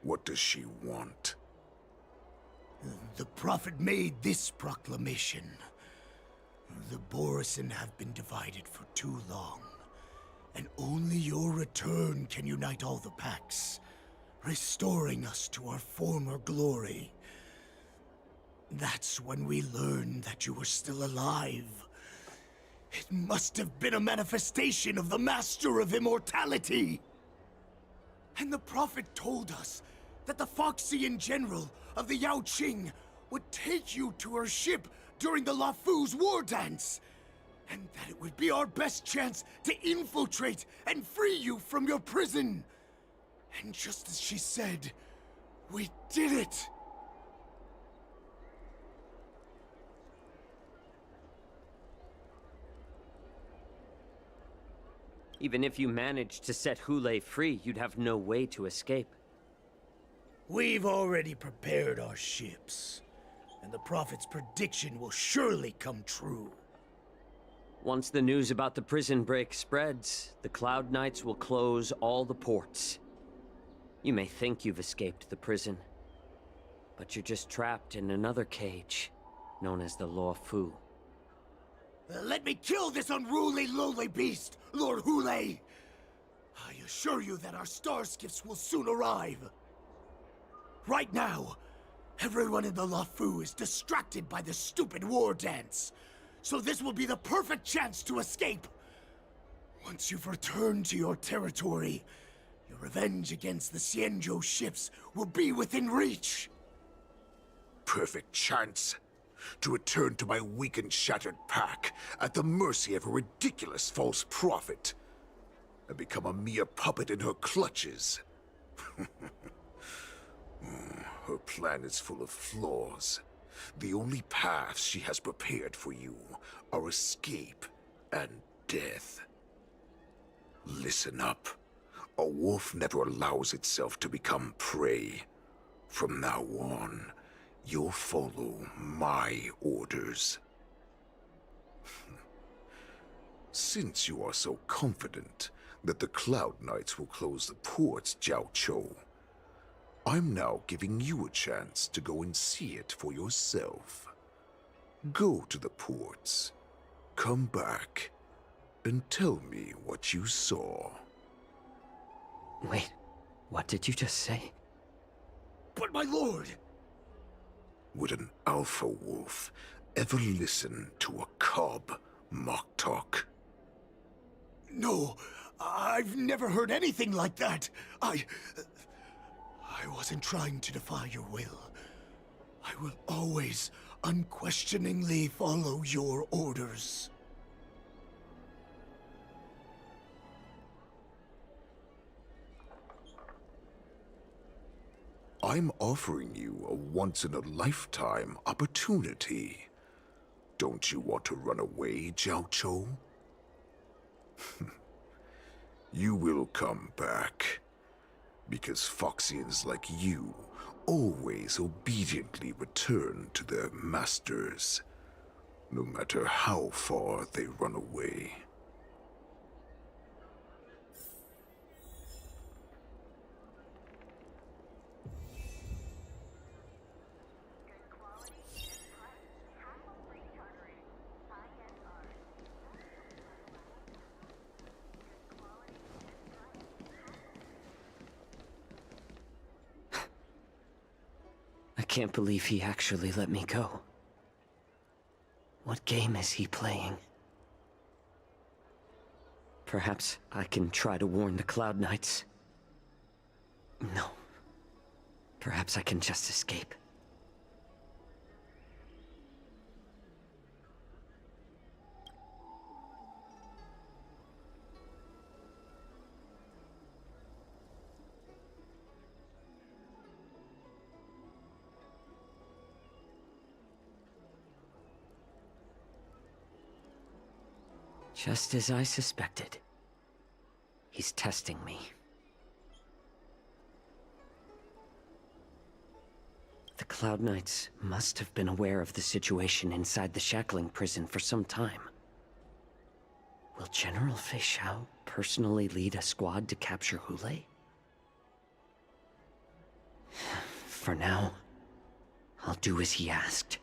what does she want? The prophet made this proclamation. The Borison have been divided for too long, and only your return can unite all the packs, restoring us to our former glory. That's when we learned that you were still alive. It must have been a manifestation of the Master of Immortality. And the Prophet told us that the Foxian General of the Yao Qing would take you to her ship during the Lafu's war dance. And that it would be our best chance to infiltrate and free you from your prison. And just as she said, we did it! Even if you managed to set Hule free, you'd have no way to escape. We've already prepared our ships, and the Prophet's prediction will surely come true. Once the news about the prison break spreads, the Cloud Knights will close all the ports. You may think you've escaped the prison, but you're just trapped in another cage, known as the Law Fu. Let me kill this unruly, lowly beast, Lord Hule! I assure you that our star skiffs will soon arrive. Right now, everyone in the Lafu is distracted by the stupid war dance, so this will be the perfect chance to escape. Once you've returned to your territory, your revenge against the Xianzhou ships will be within reach. Perfect chance to return to my weak and shattered pack at the mercy of a ridiculous false prophet and become a mere puppet in her clutches. Her plan is full of flaws. The only paths she has prepared for you are escape and death. Listen up. A wolf never allows itself to become prey. From now on, you'll follow my orders. Since you are so confident that the Cloud Knights will close the ports, Jiao Chou, I'm now giving you a chance to go and see it for yourself. Go to the ports, come back, and tell me what you saw. Wait, what did you just say? But my lord! Would an alpha wolf ever listen to a cub mock talk? No, I've never heard anything like that. I wasn't trying to defy your will. I will always unquestioningly follow your orders. I'm offering you a once-in-a-lifetime opportunity. Don't you want to run away, Jiao Chou? You will come back. Because Foxians like you always obediently return to their masters, no matter how far they run away. I can't believe he actually let me go. What game is he playing? Perhaps I can try to warn the Cloud Knights. No. Perhaps I can just escape. Just as I suspected. He's testing me. The Cloud Knights must have been aware of the situation inside the shackling prison for some time. Will General Fei Xiao personally lead a squad to capture Hule? For now, I'll do as he asked.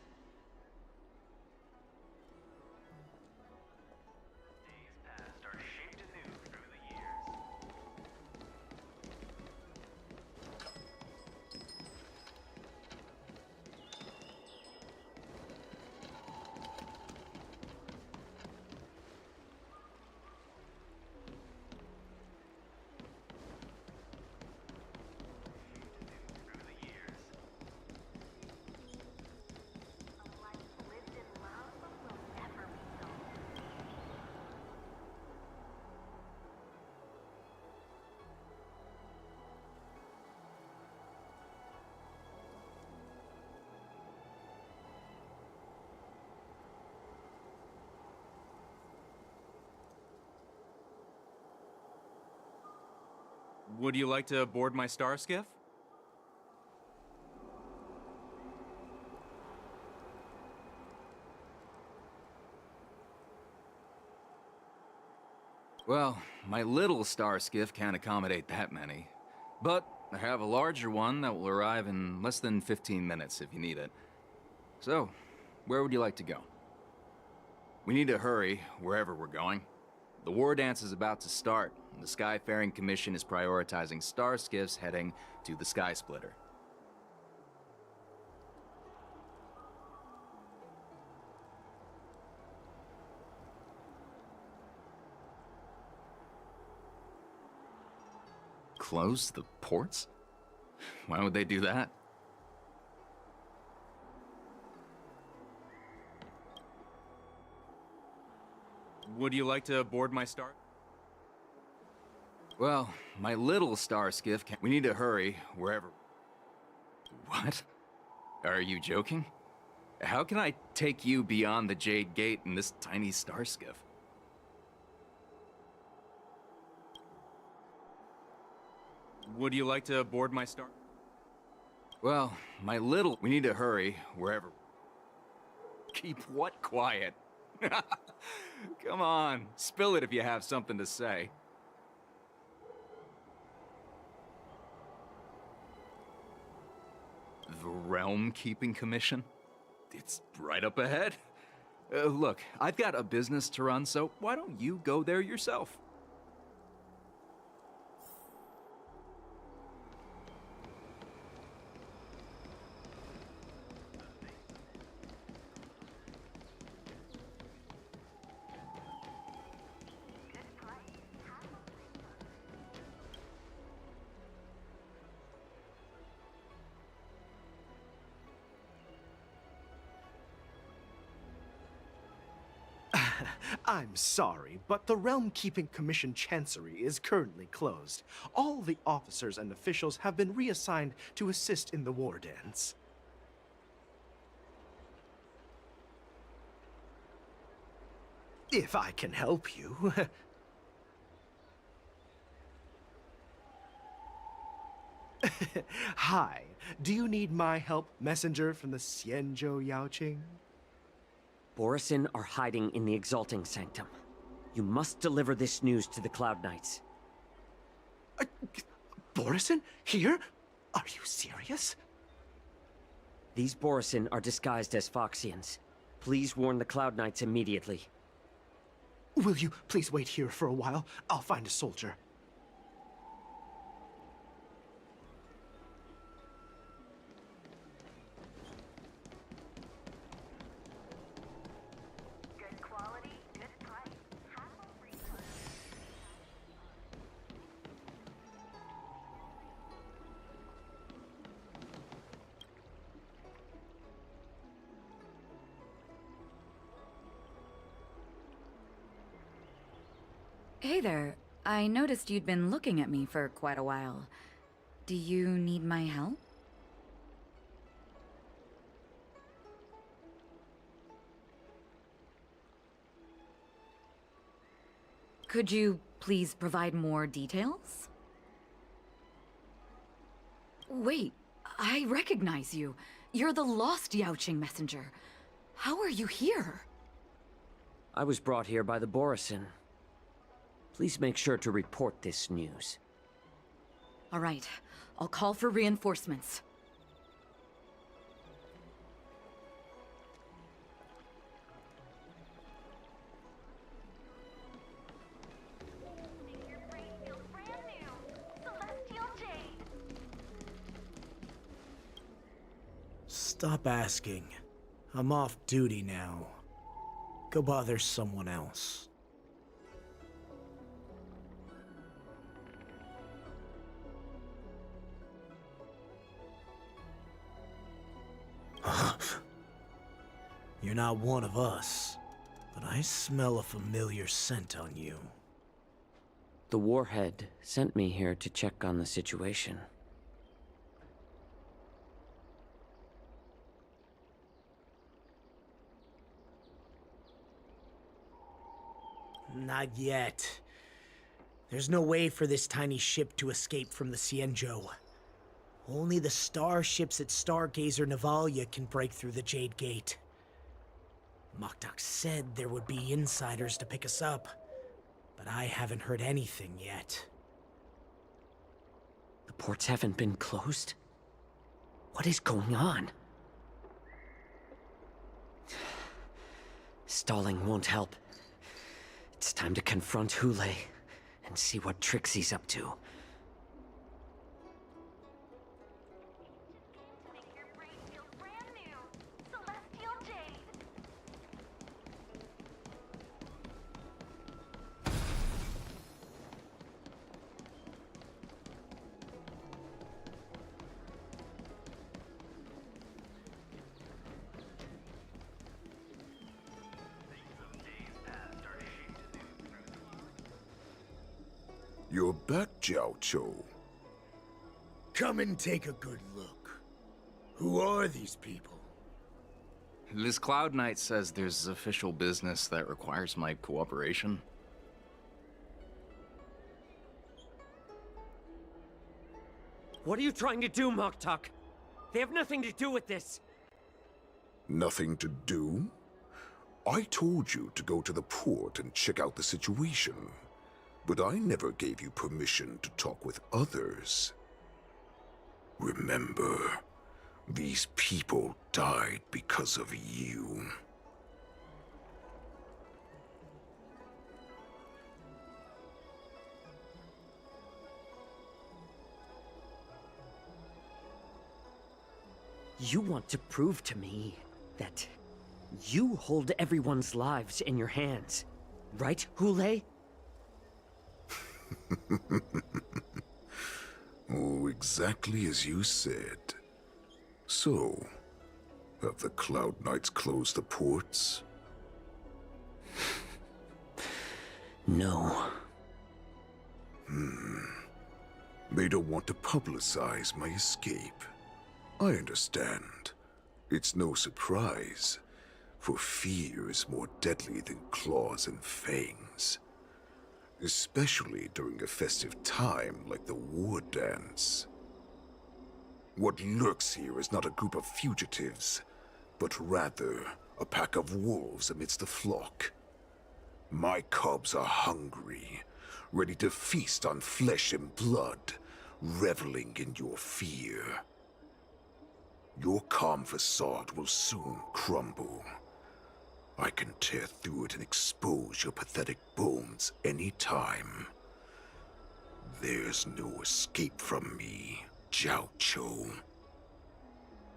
Would you like to board my star skiff? Well, my little star skiff can't accommodate that many. But I have a larger one that will arrive in less than 15 minutes if you need it. So, where would you like to go? We need to hurry wherever we're going. The war dance is about to start, and the Skyfaring Commission is prioritizing star skiffs heading to the Sky Splitter. Close the ports? Why would they do that? Would you like to board my star? Well, my little star skiff can— We need to hurry wherever— What? Are you joking? How can I take you beyond the Jade Gate in this tiny star skiff? Would you like to board my star? Well, my little— We need to hurry wherever— Keep what quiet? Come on, spill it if you have something to say. The Realm Keeping Commission? It's right up ahead. Look, I've got a business to run, so why don't you go there yourself? I'm sorry, but the Realm Keeping Commission Chancery is currently closed. All the officers and officials have been reassigned to assist in the war dance. If I can help you. Hi, do you need my help, messenger from the Xianzhou Yaoqing? Borisin are hiding in the Exalting Sanctum. You must deliver this news to the Cloud Knights. Borisin? Here? Are you serious? These Borisin are disguised as Foxians. Please warn the Cloud Knights immediately. Will you please wait here for a while? I'll find a soldier. Hey there. I noticed you'd been looking at me for quite a while. Do you need my help? Could you please provide more details? Wait, I recognize you. You're the lost Yaoqing messenger. How are you here? I was brought here by the Borisin. Please make sure to report this news. All right, I'll call for reinforcements. Stop asking. I'm off duty now. Go bother someone else. You're not one of us, but I smell a familiar scent on you. The Warhead sent me here to check on the situation. Not yet. There's no way for this tiny ship to escape from the Cienjo. Only the starships at Stargazer Navalia can break through the Jade Gate. Moktok said there would be insiders to pick us up, but I haven't heard anything yet. The ports haven't been closed? What is going on? Stalling won't help. It's time to confront Hule and see what tricks he's up to. You're back, Jiao Cho. Come and take a good look. Who are these people? This Cloud Knight says there's official business that requires my cooperation. What are you trying to do, Moktok? They have nothing to do with this. Nothing to do? I told you to go to the port and check out the situation. But I never gave you permission to talk with others. Remember, these people died because of you. You want to prove to me that you hold everyone's lives in your hands, right, Hule? Oh, exactly as you said. So, have the Cloud Knights closed the ports? No. They don't want to publicize my escape. I understand. It's no surprise, for fear is more deadly than claws and fangs. Especially during a festive time like the war dance. What lurks here is not a group of fugitives, but rather a pack of wolves amidst the flock. My cubs are hungry, ready to feast on flesh and blood, reveling in your fear. Your calm facade will soon crumble. I can tear through it and expose your pathetic bones any time. There's no escape from me, Jiao Cho.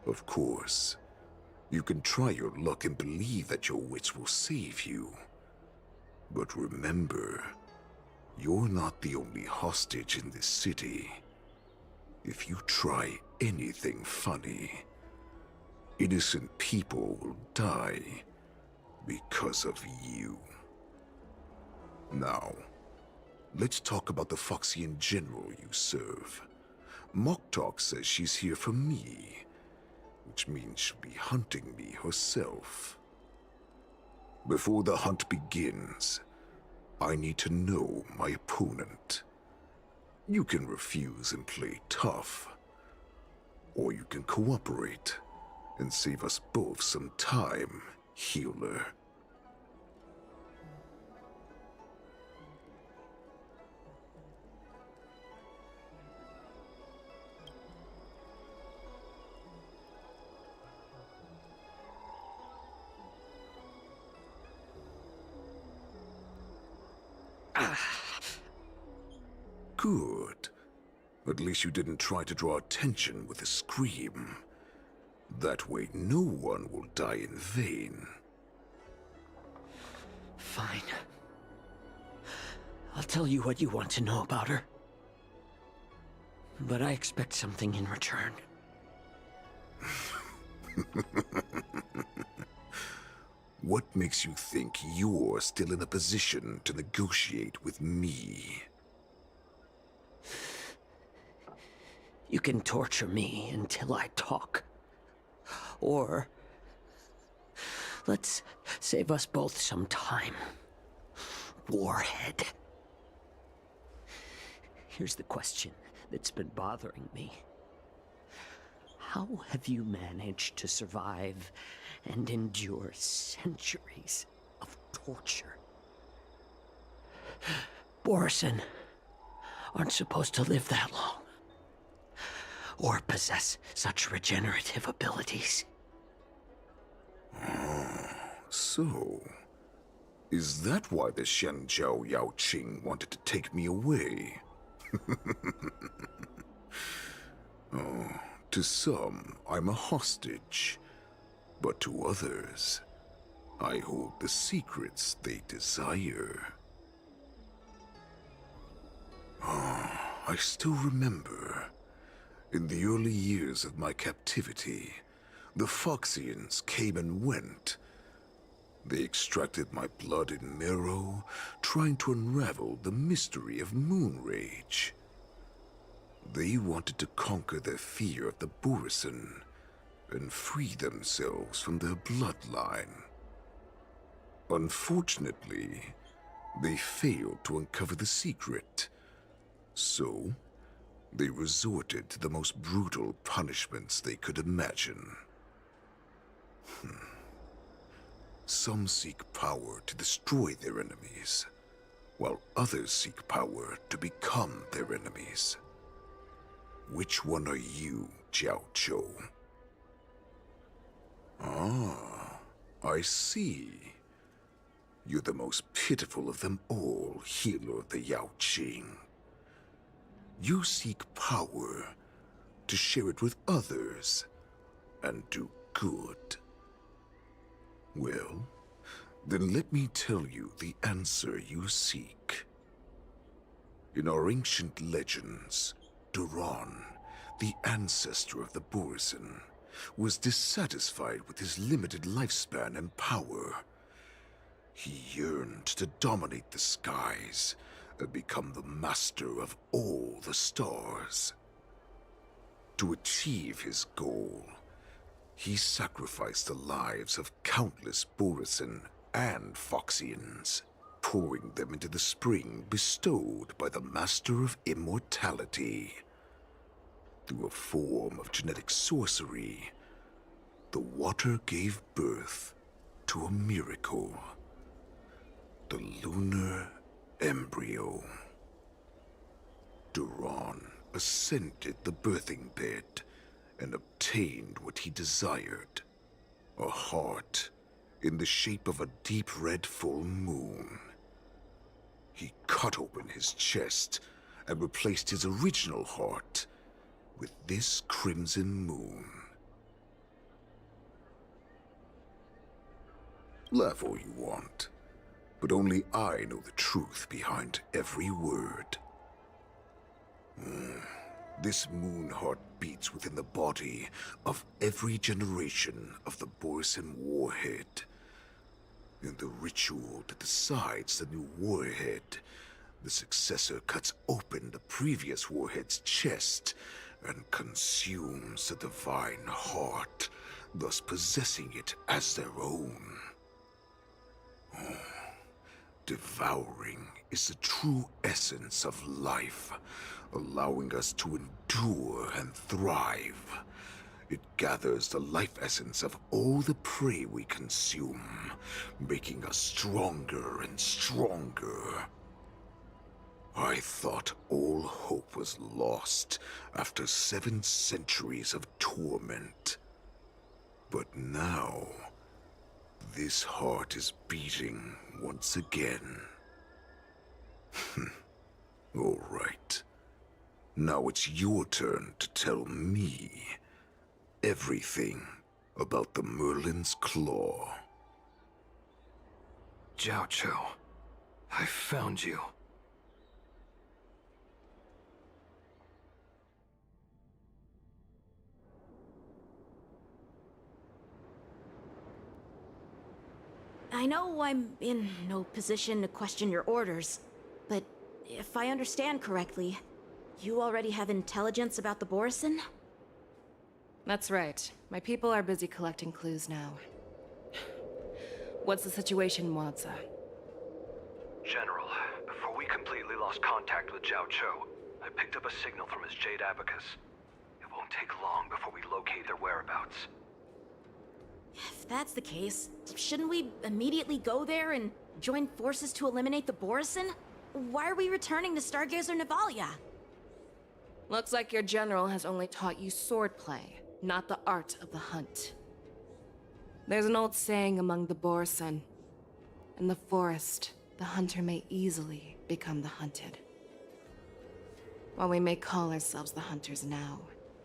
Of course, you can try your luck and believe that your wits will save you. But remember, you're not the only hostage in this city. If you try anything funny, innocent people will die because of you. Now, let's talk about the Foxian general you serve. Moktok says she's here for me, which means she'll be hunting me herself. Before the hunt begins, I need to know my opponent. You can refuse and play tough, or you can cooperate and save us both some time, healer. Good. At least you didn't try to draw attention with a scream. That way no one will die in vain. Fine. I'll tell you what you want to know about her. But I expect something in return. What makes you think you're still in a position to negotiate with me? You can torture me until I talk. Or let's save us both some time. Warhead. Here's the question that's been bothering me. How have you managed to survive and endure centuries of torture? Borison aren't supposed to live that long, or possess such regenerative abilities. So, is that why the Shenjiao Yaoqing wanted to take me away? Oh, to some, I'm a hostage, but to others, I hold the secrets they desire. I still remember, in the early years of my captivity, the Foxians came and went. They extracted my blood and marrow, trying to unravel the mystery of moon rage. They wanted to conquer their fear of the Borison and free themselves from their bloodline. Unfortunately, they failed to uncover the secret. So, they resorted to the most brutal punishments they could imagine. Some seek power to destroy their enemies, while others seek power to become their enemies. Which one are you, Jiao Chou? Ah, I see. You're the most pitiful of them all, healer of the Yaoqing. You seek power to share it with others and do good. Well, then let me tell you the answer you seek. In our ancient legends, Duran, the ancestor of the Borison, was dissatisfied with his limited lifespan and power. He yearned to dominate the skies and become the master of all the stars. To achieve his goal, he sacrificed the lives of countless Borison and Foxians, pouring them into the spring bestowed by the Master of Immortality. Through a form of genetic sorcery, the water gave birth to a miracle. The lunar embryo. Duran ascended the birthing bed and obtained what he desired. A heart in the shape of a deep red full moon. He cut open his chest and replaced his original heart with this crimson moon. Laugh all you want, but only I know the truth behind every word. This moon heart beats within the body of every generation of the Borison warhead. In the ritual that decides the new warhead, the successor cuts open the previous warhead's chest and consumes the divine heart, thus possessing it as their own. Devouring is the true essence of life, allowing us to endure and thrive. It gathers the life essence of all the prey we consume, making us stronger and stronger. I thought all hope was lost after 7 centuries of torment. But now, this heart is beating once again. All right. Now it's your turn to tell me everything about the Merlin's Claw. Jiao Chou, I found you. I know I'm in no position to question your orders, but if I understand correctly, you already have intelligence about the Borison? That's right. My people are busy collecting clues now. What's the situation, Wadza? General, before we completely lost contact with Jiao Chou, I picked up a signal from his Jade Abacus. It won't take long before we locate their whereabouts. If that's the case, shouldn't we immediately go there and join forces to eliminate the Borisin? Why are we returning to Stargazer Navalia? Looks like your general has only taught you swordplay, not the art of the hunt. There's an old saying among the Borisin. In the forest, the hunter may easily become the hunted. While we may call ourselves the hunters now,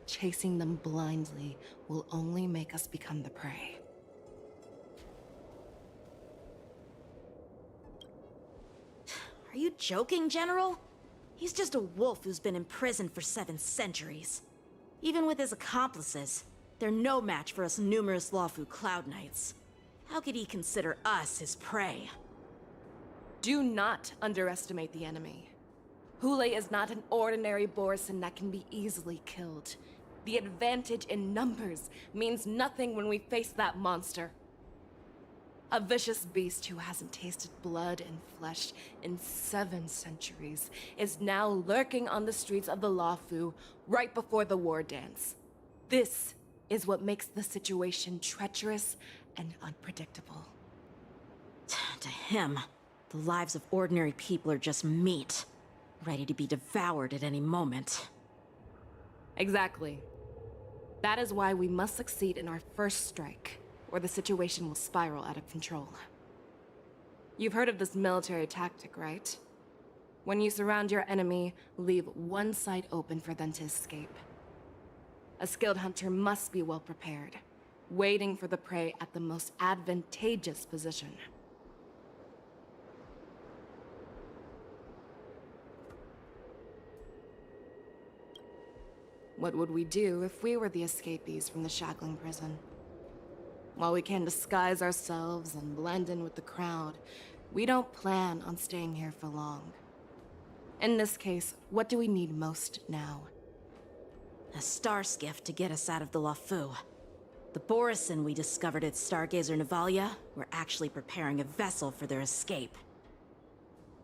chasing them blindly will only make us become the prey. Are you joking, General? He's just a wolf who's been imprisoned for 7 centuries. Even with his accomplices, they're no match for us numerous Lawfu Cloud Knights. How could he consider us his prey? Do not underestimate the enemy. Hule is not an ordinary Borisin that can be easily killed. The advantage in numbers means nothing when we face that monster. A vicious beast who hasn't tasted blood and flesh in 7 centuries is now lurking on the streets of the Lawfu right before the war dance. This is what makes the situation treacherous and unpredictable. To him, the lives of ordinary people are just meat, ready to be devoured at any moment. Exactly. That is why we must succeed in our first strike, or the situation will spiral out of control. You've heard of this military tactic, right? When you surround your enemy, leave one side open for them to escape. A skilled hunter must be well prepared, waiting for the prey at the most advantageous position. What would we do if we were the escapees from the shackling prison? While we can disguise ourselves and blend in with the crowd, we don't plan on staying here for long. In this case, what do we need most now? A star skiff to get us out of the Lawfu. The Borisin we discovered at Stargazer Navalia were actually preparing a vessel for their escape.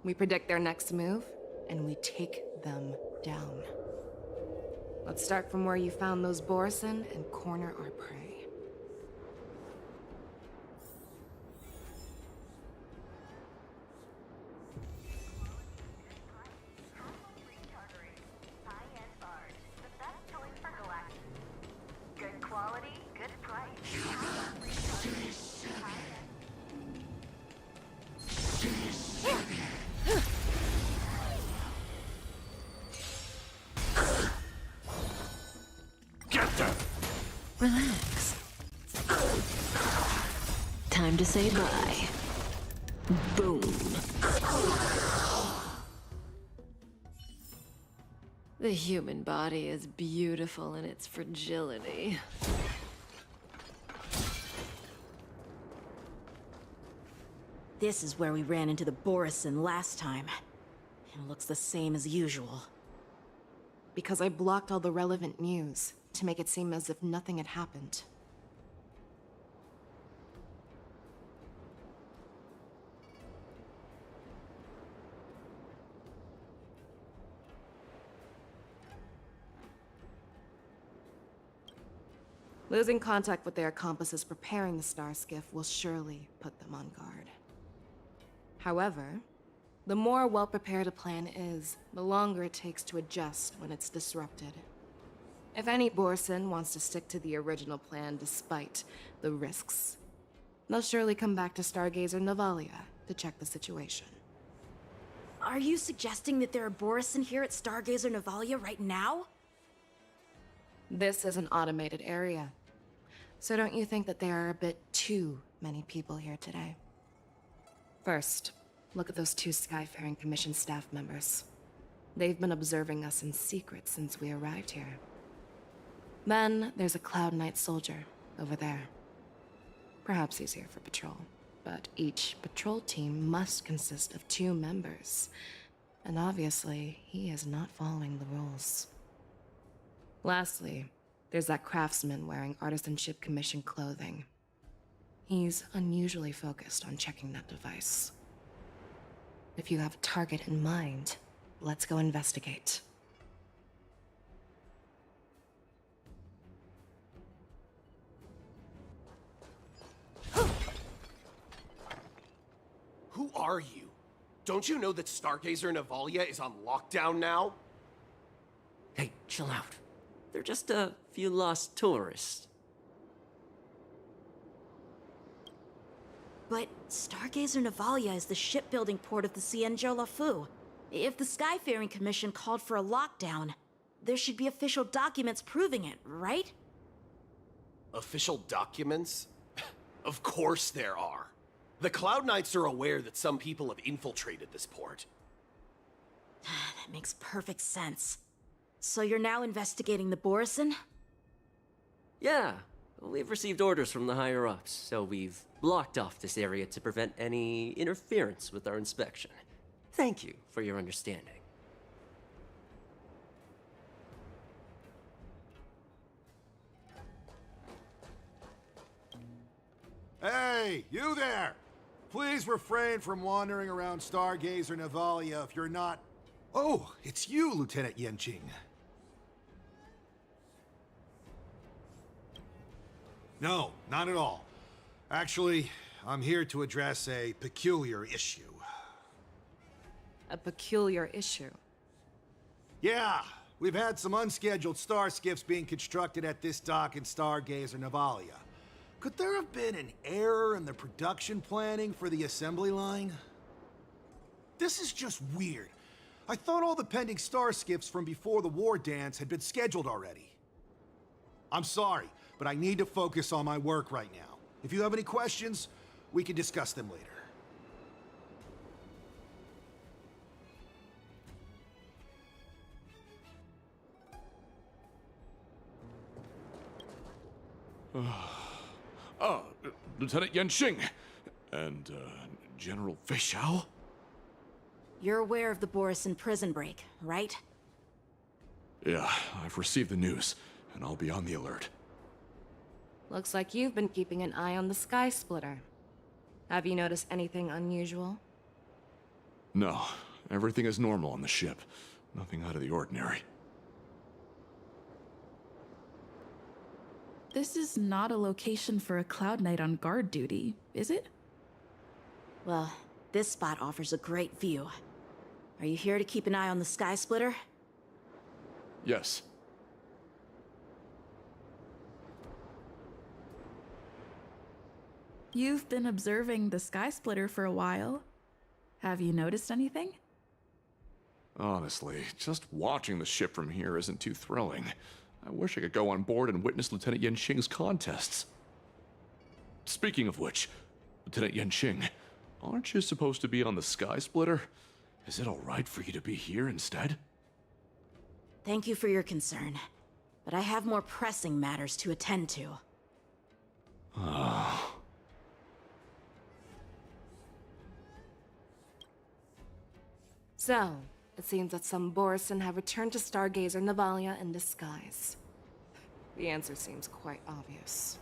We predict their next move, and we take them down. Let's start from where you found those Borisin and corner our prey. Relax. Time to say bye. Boom. The human body is beautiful in its fragility. This is where we ran into the Borisin last time. It looks the same as usual. Because I blocked all the relevant news to make it seem as if nothing had happened. Losing contact with their accomplices preparing the star skiff will surely put them on guard. However, the more well-prepared a plan is, the longer it takes to adjust when it's disrupted. If any Borisin wants to stick to the original plan despite the risks, they'll surely come back to Stargazer Navalia to check the situation. Are you suggesting that there are Borisin here at Stargazer Navalia right now? This is an automated area. So don't you think that there are a bit too many people here today? First, look at those 2 Skyfaring Commission staff members. They've been observing us in secret since we arrived here. Then there's a Cloud Knight soldier over there. Perhaps he's here for patrol, but each patrol team must consist of 2 members. And obviously, he is not following the rules. Lastly, there's that craftsman wearing Artisanship Commission clothing. He's unusually focused on checking that device. If you have a target in mind, let's go investigate. are you? Don't you know that Stargazer Navalia is on lockdown now? Hey, chill out. They're just a few lost tourists. But Stargazer Navalia is the shipbuilding port of the Cienjo Lafu. If the Skyfaring Commission called for a lockdown, there should be official documents proving it, right? Official documents? Of course there are. The Cloud Knights are aware that some people have infiltrated this port. That makes perfect sense. So you're now investigating the Borison? Yeah, we've received orders from the higher-ups, so we've blocked off this area to prevent any interference with our inspection. Thank you for your understanding. Hey, you there! Please refrain from wandering around Stargazer Navalia if you're not... Oh, it's you, Lieutenant Yenqing. No, not at all. Actually, I'm here to address a peculiar issue. A peculiar issue? Yeah, we've had some unscheduled star skiffs being constructed at this dock in Stargazer Navalia. Could there have been an error in the production planning for the assembly line? This is just weird. I thought all the pending star skiffs from before the war dance had been scheduled already. I'm sorry, but I need to focus on my work right now. If you have any questions, we can discuss them later. Lieutenant Yenqing and General Fei Xiao? You're aware of the Borison prison break, right? Yeah, I've received the news, and I'll be on the alert. Looks like you've been keeping an eye on the Sky Splitter. Have you noticed anything unusual? No, everything is normal on the ship. Nothing out of the ordinary. This is not a location for a Cloud Knight on guard duty, is it? Well, this spot offers a great view. Are you here to keep an eye on the Sky Splitter? Yes. You've been observing the Sky Splitter for a while. Have you noticed anything? Honestly, just watching the ship from here isn't too thrilling. I wish I could go on board and witness Lieutenant Yenqing's contests. Speaking of which, Lieutenant Yenqing, aren't you supposed to be on the Sky Splitter? Is it alright for you to be here instead? Thank you for your concern, but I have more pressing matters to attend to. So, it seems that some Borison have returned to Stargazer Navalia in disguise. The answer seems quite obvious.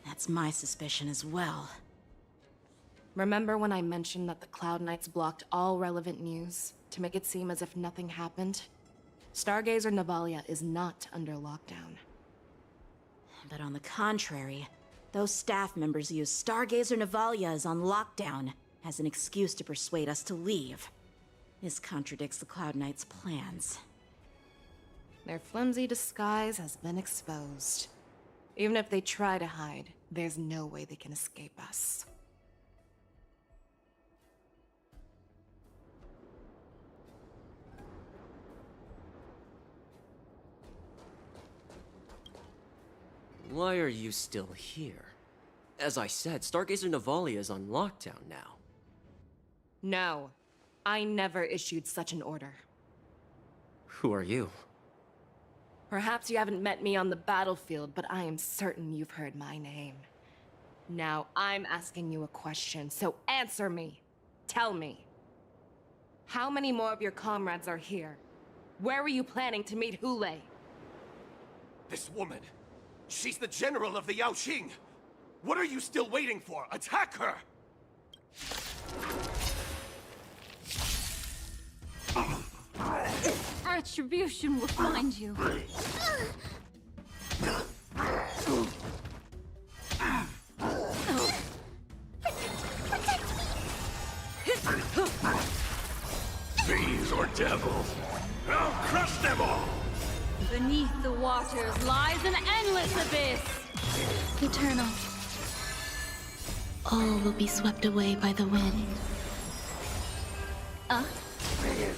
That's my suspicion as well. Remember when I mentioned that the Cloud Knights blocked all relevant news to make it seem as if nothing happened? Stargazer Navalia is not under lockdown. But on the contrary, those staff members use Stargazer Navalia is on lockdown as an excuse to persuade us to leave. This contradicts the Cloud Knights' plans. Their flimsy disguise has been exposed. Even if they try to hide, there's no way they can escape us. Why are you still here? As I said, Stargazer Navalia is on lockdown now. No, I never issued such an order. Who are you? Perhaps you haven't met me on the battlefield, but I am certain you've heard my name. Now, I'm asking you a question, so answer me. Tell me. How many more of your comrades are here? Where were you planning to meet Hule? This woman, she's the general of the Yaoqing! What are you still waiting for? Attack her! Retribution will find you. creatures lies an endless abyss. Eternal. All will be swept away by the wind.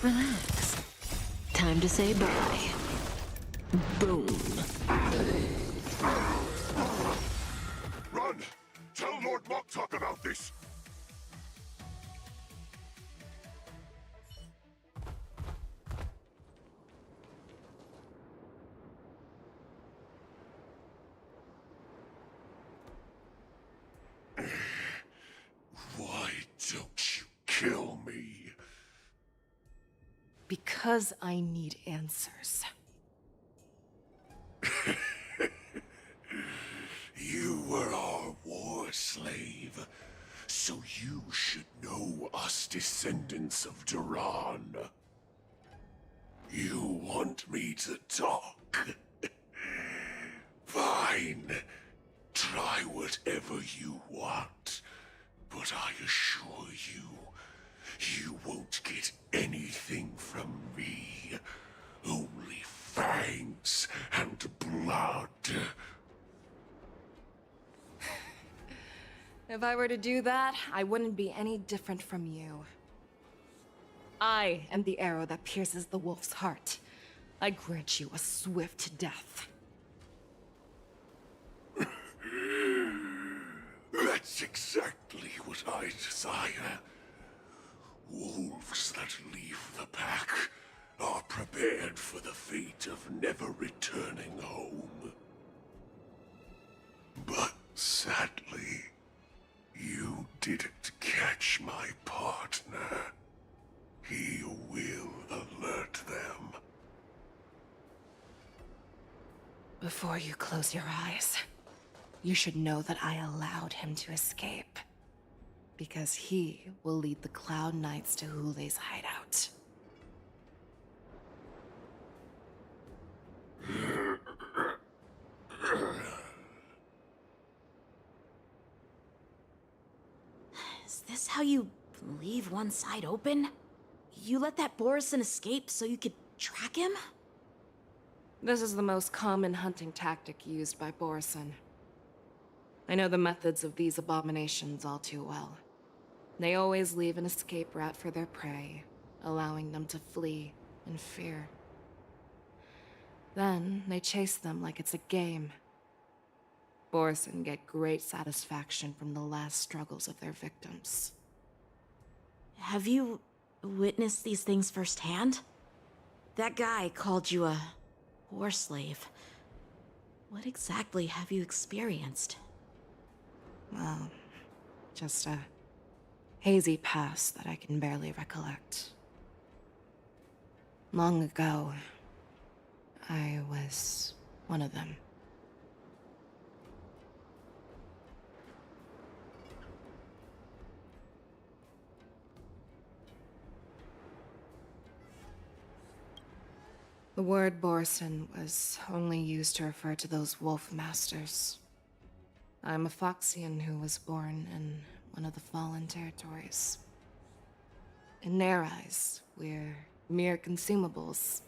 Relax. Time to say bye. Boom. Run! Tell Lord Moktok about this! Why don't you kill me? Because I need answers. You were our war slave, so you should know us descendants of Duran. You want me to talk? Fine. Try whatever you want, but I assure you, you won't get anything from me. Only fangs and blood. If I were to do that, I wouldn't be any different from you. I am the arrow that pierces the wolf's heart. I grant you a swift death. That's exactly what I desire. Wolves that leave the pack are prepared for the fate of never returning home. But sadly, you didn't catch my partner. He will alert them. Before you close your eyes, you should know that I allowed him to escape. Because he will lead the Cloud Knights to Hule's hideout. Is this how you leave one side open? You let that Borison escape so you could track him? This is the most common hunting tactic used by Borison. I know the methods of these abominations all too well. They always leave an escape route for their prey, allowing them to flee in fear. Then they chase them like it's a game. Borison get great satisfaction from the last struggles of their victims. Have you witnessed these things firsthand? That guy called you a war slave. What exactly have you experienced? Well, just a hazy past that I can barely recollect. Long ago, I was one of them. The word Borison was only used to refer to those wolf masters. I'm a Foxian who was born in one of the fallen territories. In their eyes, we're mere consumables.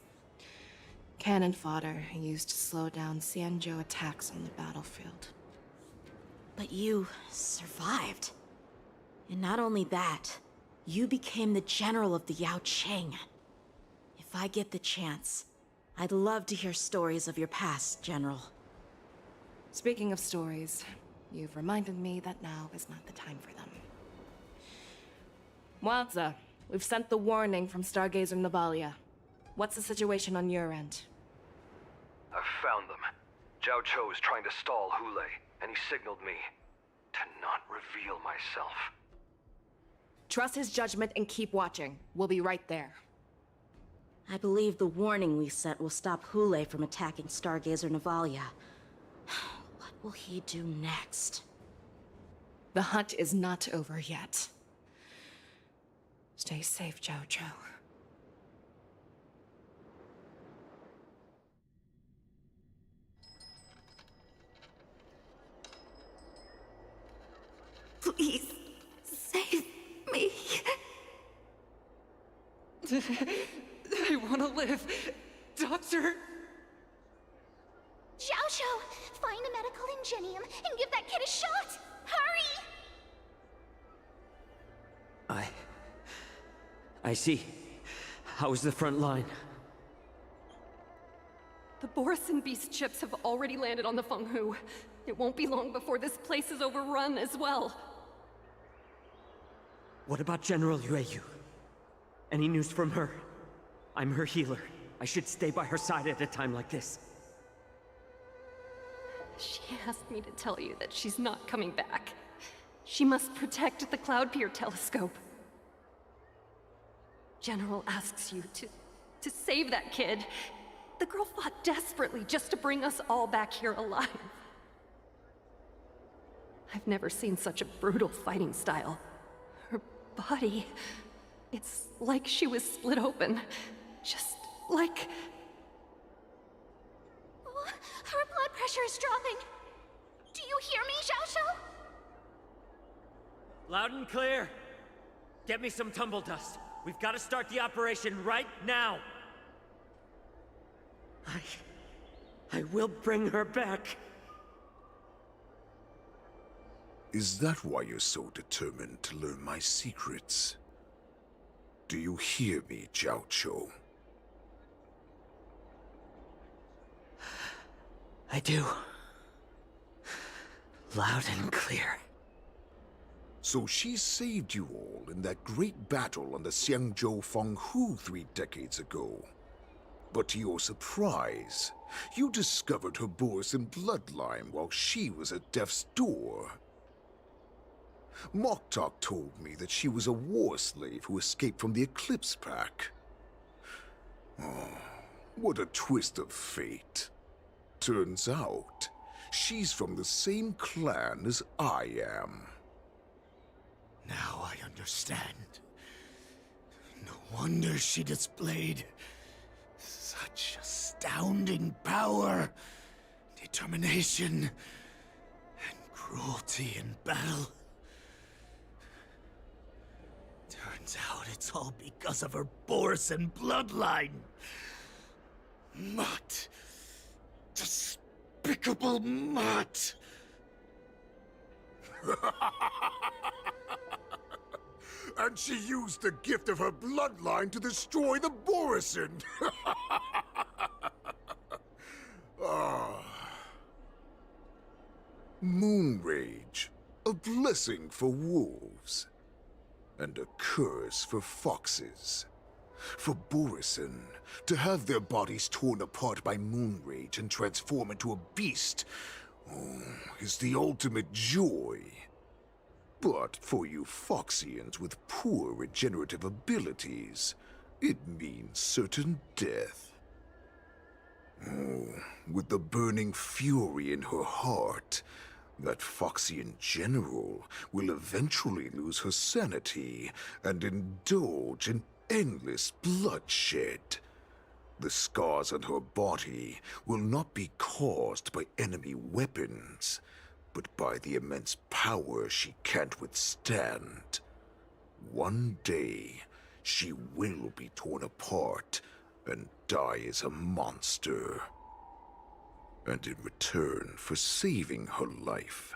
Cannon fodder used to slow down Xianzhou attacks on the battlefield. But you survived. And not only that, you became the general of the Yaoqing. If I get the chance, I'd love to hear stories of your past, General. Speaking of stories, you've reminded me that now is not the time for them. Wadza, we've sent the warning from Stargazer Navalia. What's the situation on your end? I've found them. Zhao Cho is trying to stall Hule, and he signaled me to not reveal myself. Trust his judgment and keep watching. We'll be right there. I believe the warning we sent will stop Hule from attacking Stargazer Navalia. What will he do next? The hunt is not over yet. Stay safe, Zhao Cho. Please, save me. I want to live. Doctor! Xiaoshu, find a medical ingenium and give that kid a shot! Hurry! I see. How's the front line? The Borison Beast ships have already landed on the Fenghu. It won't be long before this place is overrun as well. What about General Yueyu? Any news from her? I'm her healer. I should stay by her side at a time like this. She asked me to tell you that she's not coming back. She must protect the Cloud Pier telescope. General asks you to save that kid. The girl fought desperately just to bring us all back here alive. I've never seen such a brutal fighting style. Her body, it's like she was split open. Just like... Oh, her blood pressure is dropping. Do you hear me, Xiaoshu? Loud and clear. Get me some tumble dust. We've got to start the operation right now. I will bring her back. Is that why you're so determined to learn my secrets? Do you hear me, Jiaoqiu? I do. Loud and clear. So she saved you all in that great battle on the Xiangzhou Fenghu 3 decades ago. But to your surprise, you discovered her Borison bloodline while she was at death's door. Moktok told me that she was a war slave who escaped from the Eclipse Pack. Oh, what a twist of fate. Turns out, she's from the same clan as I am. Now I understand. No wonder she displayed such astounding power, determination, and cruelty in battle. Turns out it's all because of her Borison bloodline. Mutt. Despicable mutt. And she used the gift of her bloodline to destroy the Borison! Moon Rage, a blessing for wolves, and a curse for foxes. For Borison, to have their bodies torn apart by Moon Rage and transform into a beast, is the ultimate joy. But for you Foxians with poor regenerative abilities, it means certain death. With the burning fury in her heart, that Foxian general will eventually lose her sanity and indulge in endless bloodshed. The scars on her body will not be caused by enemy weapons, but by the immense power she can't withstand. One day, she will be torn apart and die as a monster. And in return for saving her life,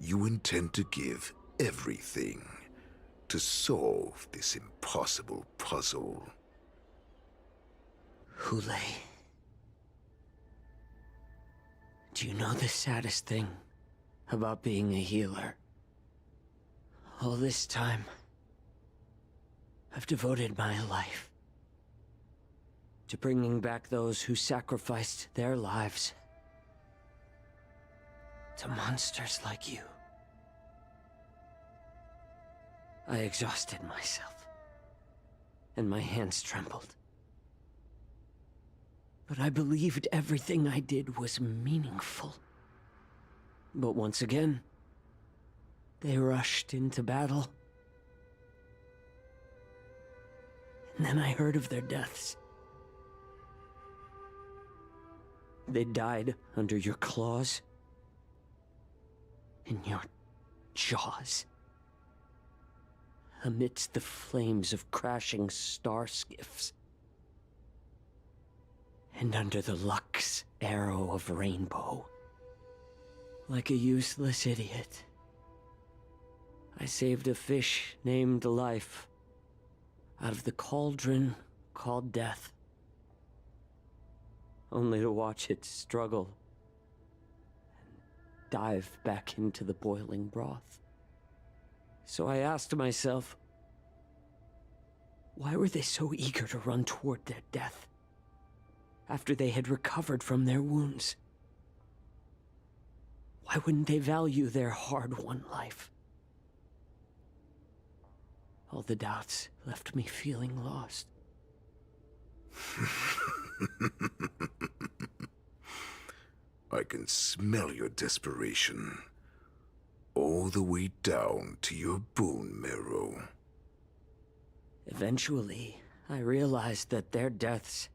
you intend to give everything to solve this impossible puzzle. Hule. Do you know the saddest thing about being a healer? All this time, I've devoted my life to bringing back those who sacrificed their lives to monsters like you. I exhausted myself, and my hands trembled. But I believed everything I did was meaningful. But once again, they rushed into battle. And then I heard of their deaths. They died under your claws, in your jaws, amidst the flames of crashing star skiffs. And under the Lux arrow of rainbow, like a useless idiot, I saved a fish named Life out of the cauldron called Death, only to watch it struggle and dive back into the boiling broth. So I asked myself, why were they so eager to run toward their death after they had recovered from their wounds? Why wouldn't they value their hard-won life? All the doubts left me feeling lost. I can smell your desperation, all the way down to your bone marrow. Eventually, I realized that their deaths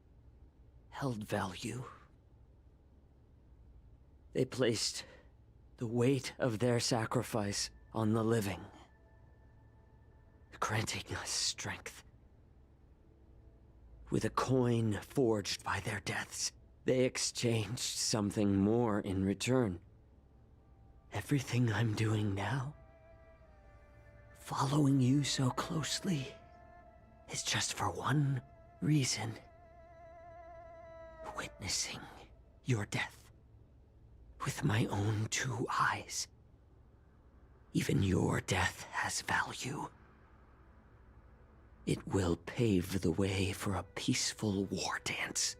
held value. They placed the weight of their sacrifice on the living, granting us strength. With a coin forged by their deaths, they exchanged something more in return. Everything I'm doing now, following you so closely, is just for one reason: witnessing your death with my own 2 eyes. Even your death has value. It will pave the way for a peaceful war dance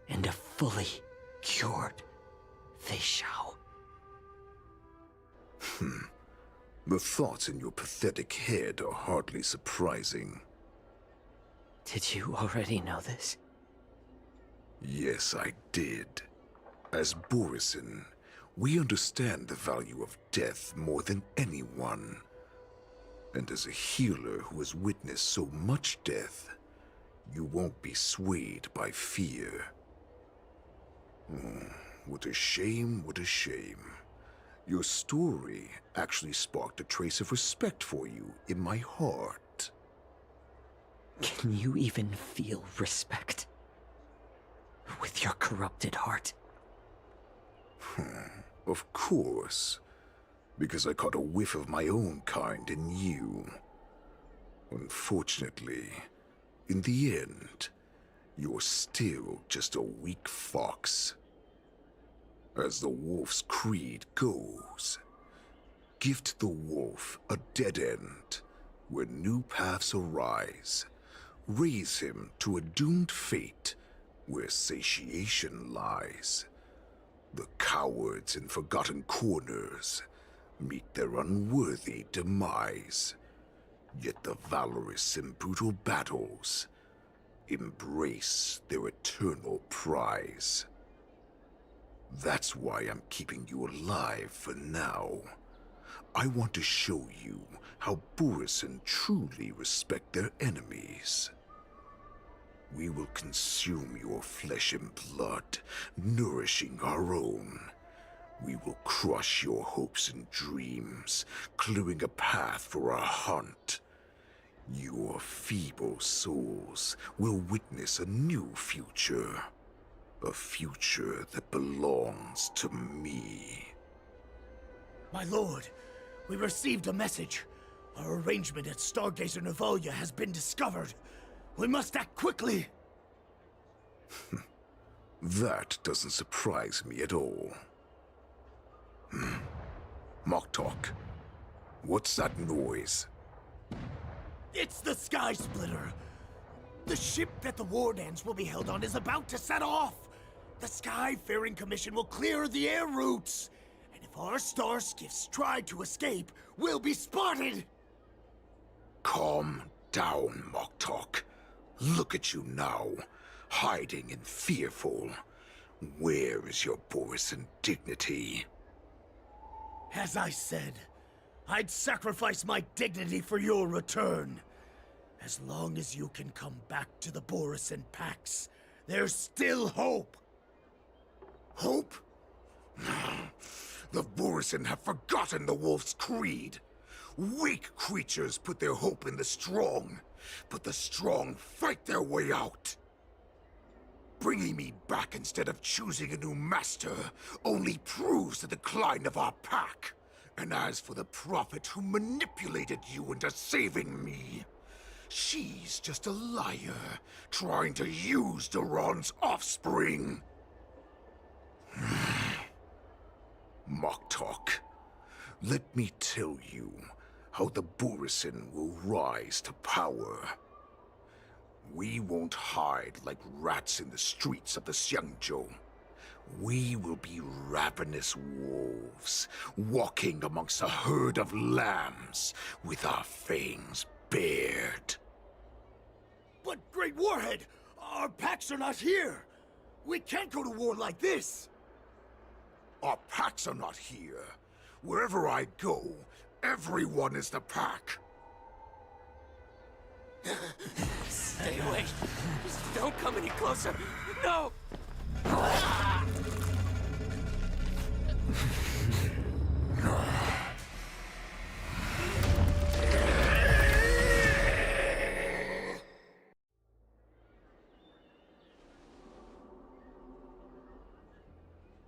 and a fully cured Fei Shao. The thoughts in your pathetic head are hardly surprising. Did you already know this? Yes, I did. As Borisin, we understand the value of death more than anyone. And as a healer who has witnessed so much death, you won't be swayed by fear. What a shame, what a shame. Your story actually sparked a trace of respect for you in my heart. Can you even feel respect with your corrupted heart? Of course. Because I caught a whiff of my own kind in you. Unfortunately, in the end, you're still just a weak fox. As the wolf's creed goes, gift the wolf a dead end where new paths arise. Raise him to a doomed fate where satiation lies. The cowards in forgotten corners meet their unworthy demise. Yet the valorous in brutal battles embrace their eternal prize. That's why I'm keeping you alive for now. I want to show you how Borisin truly respect their enemies. We will consume your flesh and blood, nourishing our own. We will crush your hopes and dreams, clearing a path for our hunt. Your feeble souls will witness a new future. A future that belongs to me. My lord, we received a message. Our arrangement at Stargazer Navalia has been discovered. We must act quickly. That doesn't surprise me at all. Moktok, what's that noise? It's the Sky Splitter. The ship that the Wardens will be held on is about to set off. The Skyfaring Commission will clear the air routes. And if our star skiffs try to escape, we'll be spotted. Calm down, Moktok. Look at you now, hiding and fearful. Where is your Borisin dignity? As I said, I'd sacrifice my dignity for your return. As long as you can come back to the Borisin Pax, there's still hope. Hope? The Borisin have forgotten the wolf's creed. Weak creatures put their hope in the strong, but the strong fight their way out. Bringing me back instead of choosing a new master only proves the decline of our pack. And as for the prophet who manipulated you into saving me, she's just a liar, trying to use Duran's offspring. Mock talk. Let me tell you how the Borisin will rise to power. We won't hide like rats in the streets of the Xiangzhou. We will be ravenous wolves, walking amongst a herd of lambs with our fangs bared. But, Great Warhead, our packs are not here. We can't go to war like this. Our packs are not here. Wherever I go, everyone is the pack. Stay away. Just don't come any closer. No!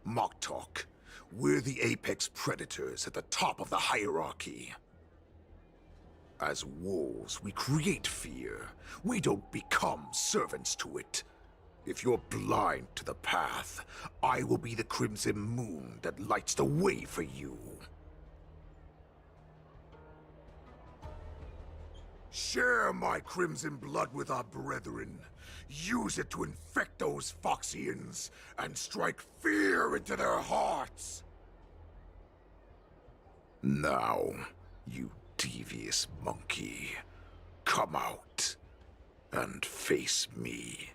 Mock talk. We're the apex predators at the top of the hierarchy. As wolves, we create fear. We don't become servants to it. If you're blind to the path, I will be the crimson moon that lights the way for you. Share my crimson blood with our brethren. Use it to infect those Foxians and strike fear into their hearts. Now, you devious monkey, come out and face me.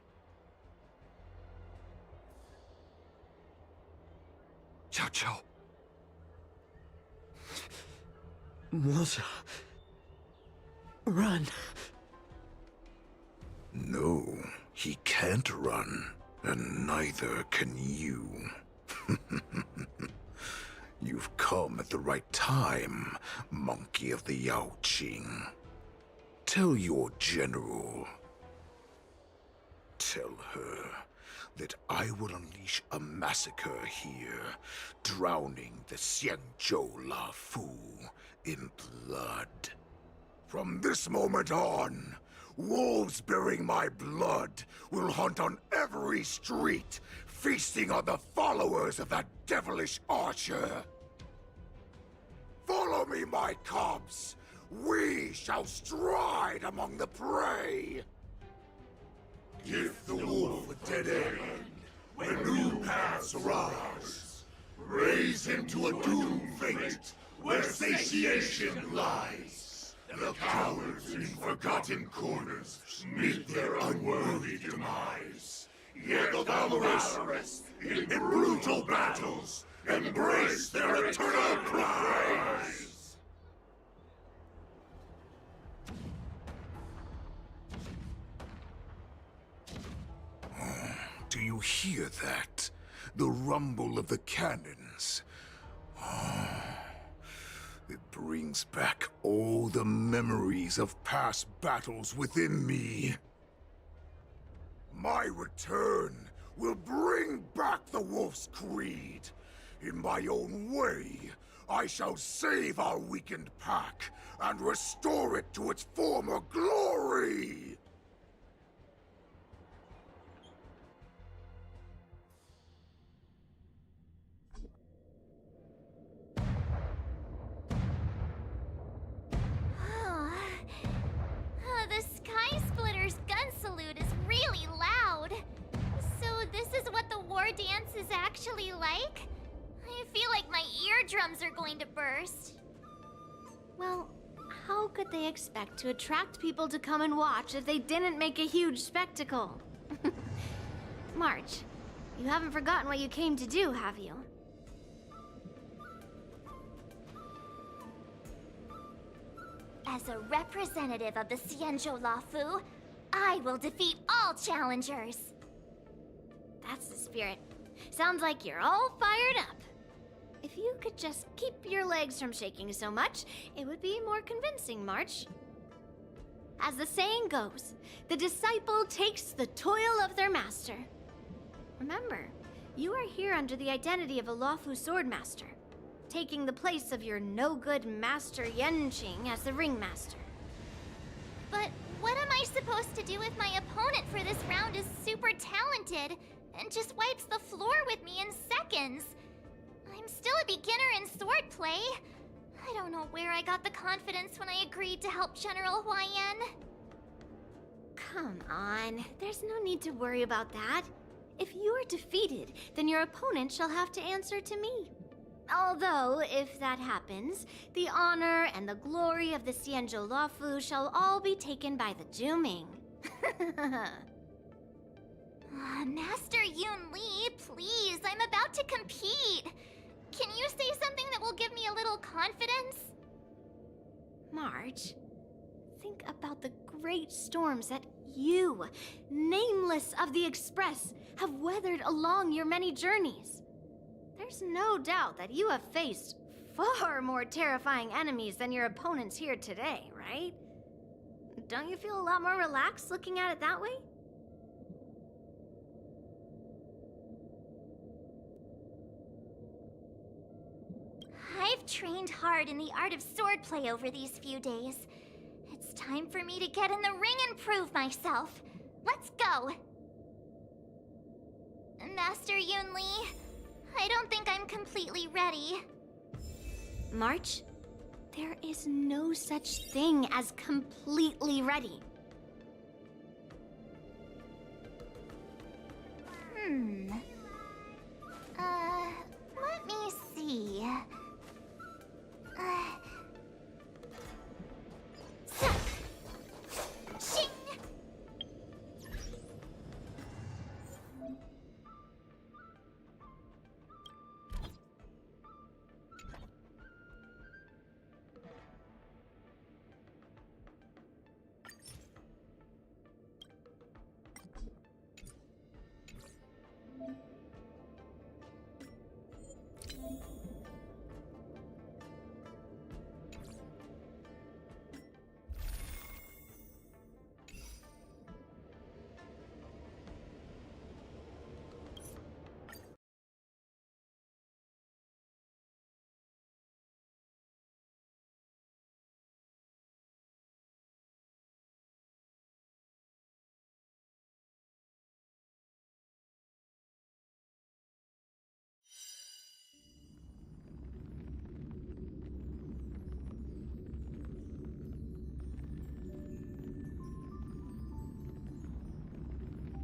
Chow Chow. Milja. Run. No, he can't run, and neither can you. You've come at the right time, monkey of the Yaoqing. Tell your general. Tell her that I will unleash a massacre here, drowning the Xiangzhou Lafu in blood. From this moment on, wolves bearing my blood will hunt on every street, feasting on the followers of that devilish archer. Follow me, my cubs. We shall stride among the prey. Give the wolf a dead end when new paths arise. Raise him to a doomed fate where satiation lies. The cowards in forgotten corners meet their unworthy demise. Yet the valorous, in brutal battles, embrace their eternal prize. Do you hear that? The rumble of the cannons. It brings back all the memories of past battles within me. My return will bring back the Wolf's Creed. In my own way, I shall save our weakened pack and restore it to its former glory! The Sky Splitter's gun salute is really loud. So this is what the war dance is actually like? I feel like my eardrums are going to burst. Well, how could they expect to attract people to come and watch if they didn't make a huge spectacle? March, you haven't forgotten what you came to do, have you? As a representative of the Xianzhou Lafu, I will defeat all challengers. That's the spirit. Sounds like you're all fired up. If you could just keep your legs from shaking so much, it would be more convincing, March. As the saying goes, the disciple takes the toil of their master. Remember, you are here under the identity of a Lawfu Swordmaster, taking the place of your no-good Master Yenqing as the Ringmaster. But what am I supposed to do if my opponent for this round is super talented and just wipes the floor with me in seconds? I'm still a beginner in swordplay. I don't know where I got the confidence when I agreed to help General Huaiyan. Come on, there's no need to worry about that. If you are defeated, then your opponent shall have to answer to me. Although, if that happens, the honor and the glory of the Xianzhou Luofu shall all be taken by the Zhuming. Master Yun Li, please, I'm about to compete. Can you say something that will give me a little confidence? March, think about the great storms that you, nameless of the Express, have weathered along your many journeys. There's no doubt that you have faced far more terrifying enemies than your opponents here today, right? Don't you feel a lot more relaxed looking at it that way? I've trained hard in the art of swordplay over these few days. It's time for me to get in the ring and prove myself. Let's go! Master Yun Li, I don't think I'm completely ready. March, there is no such thing as completely ready.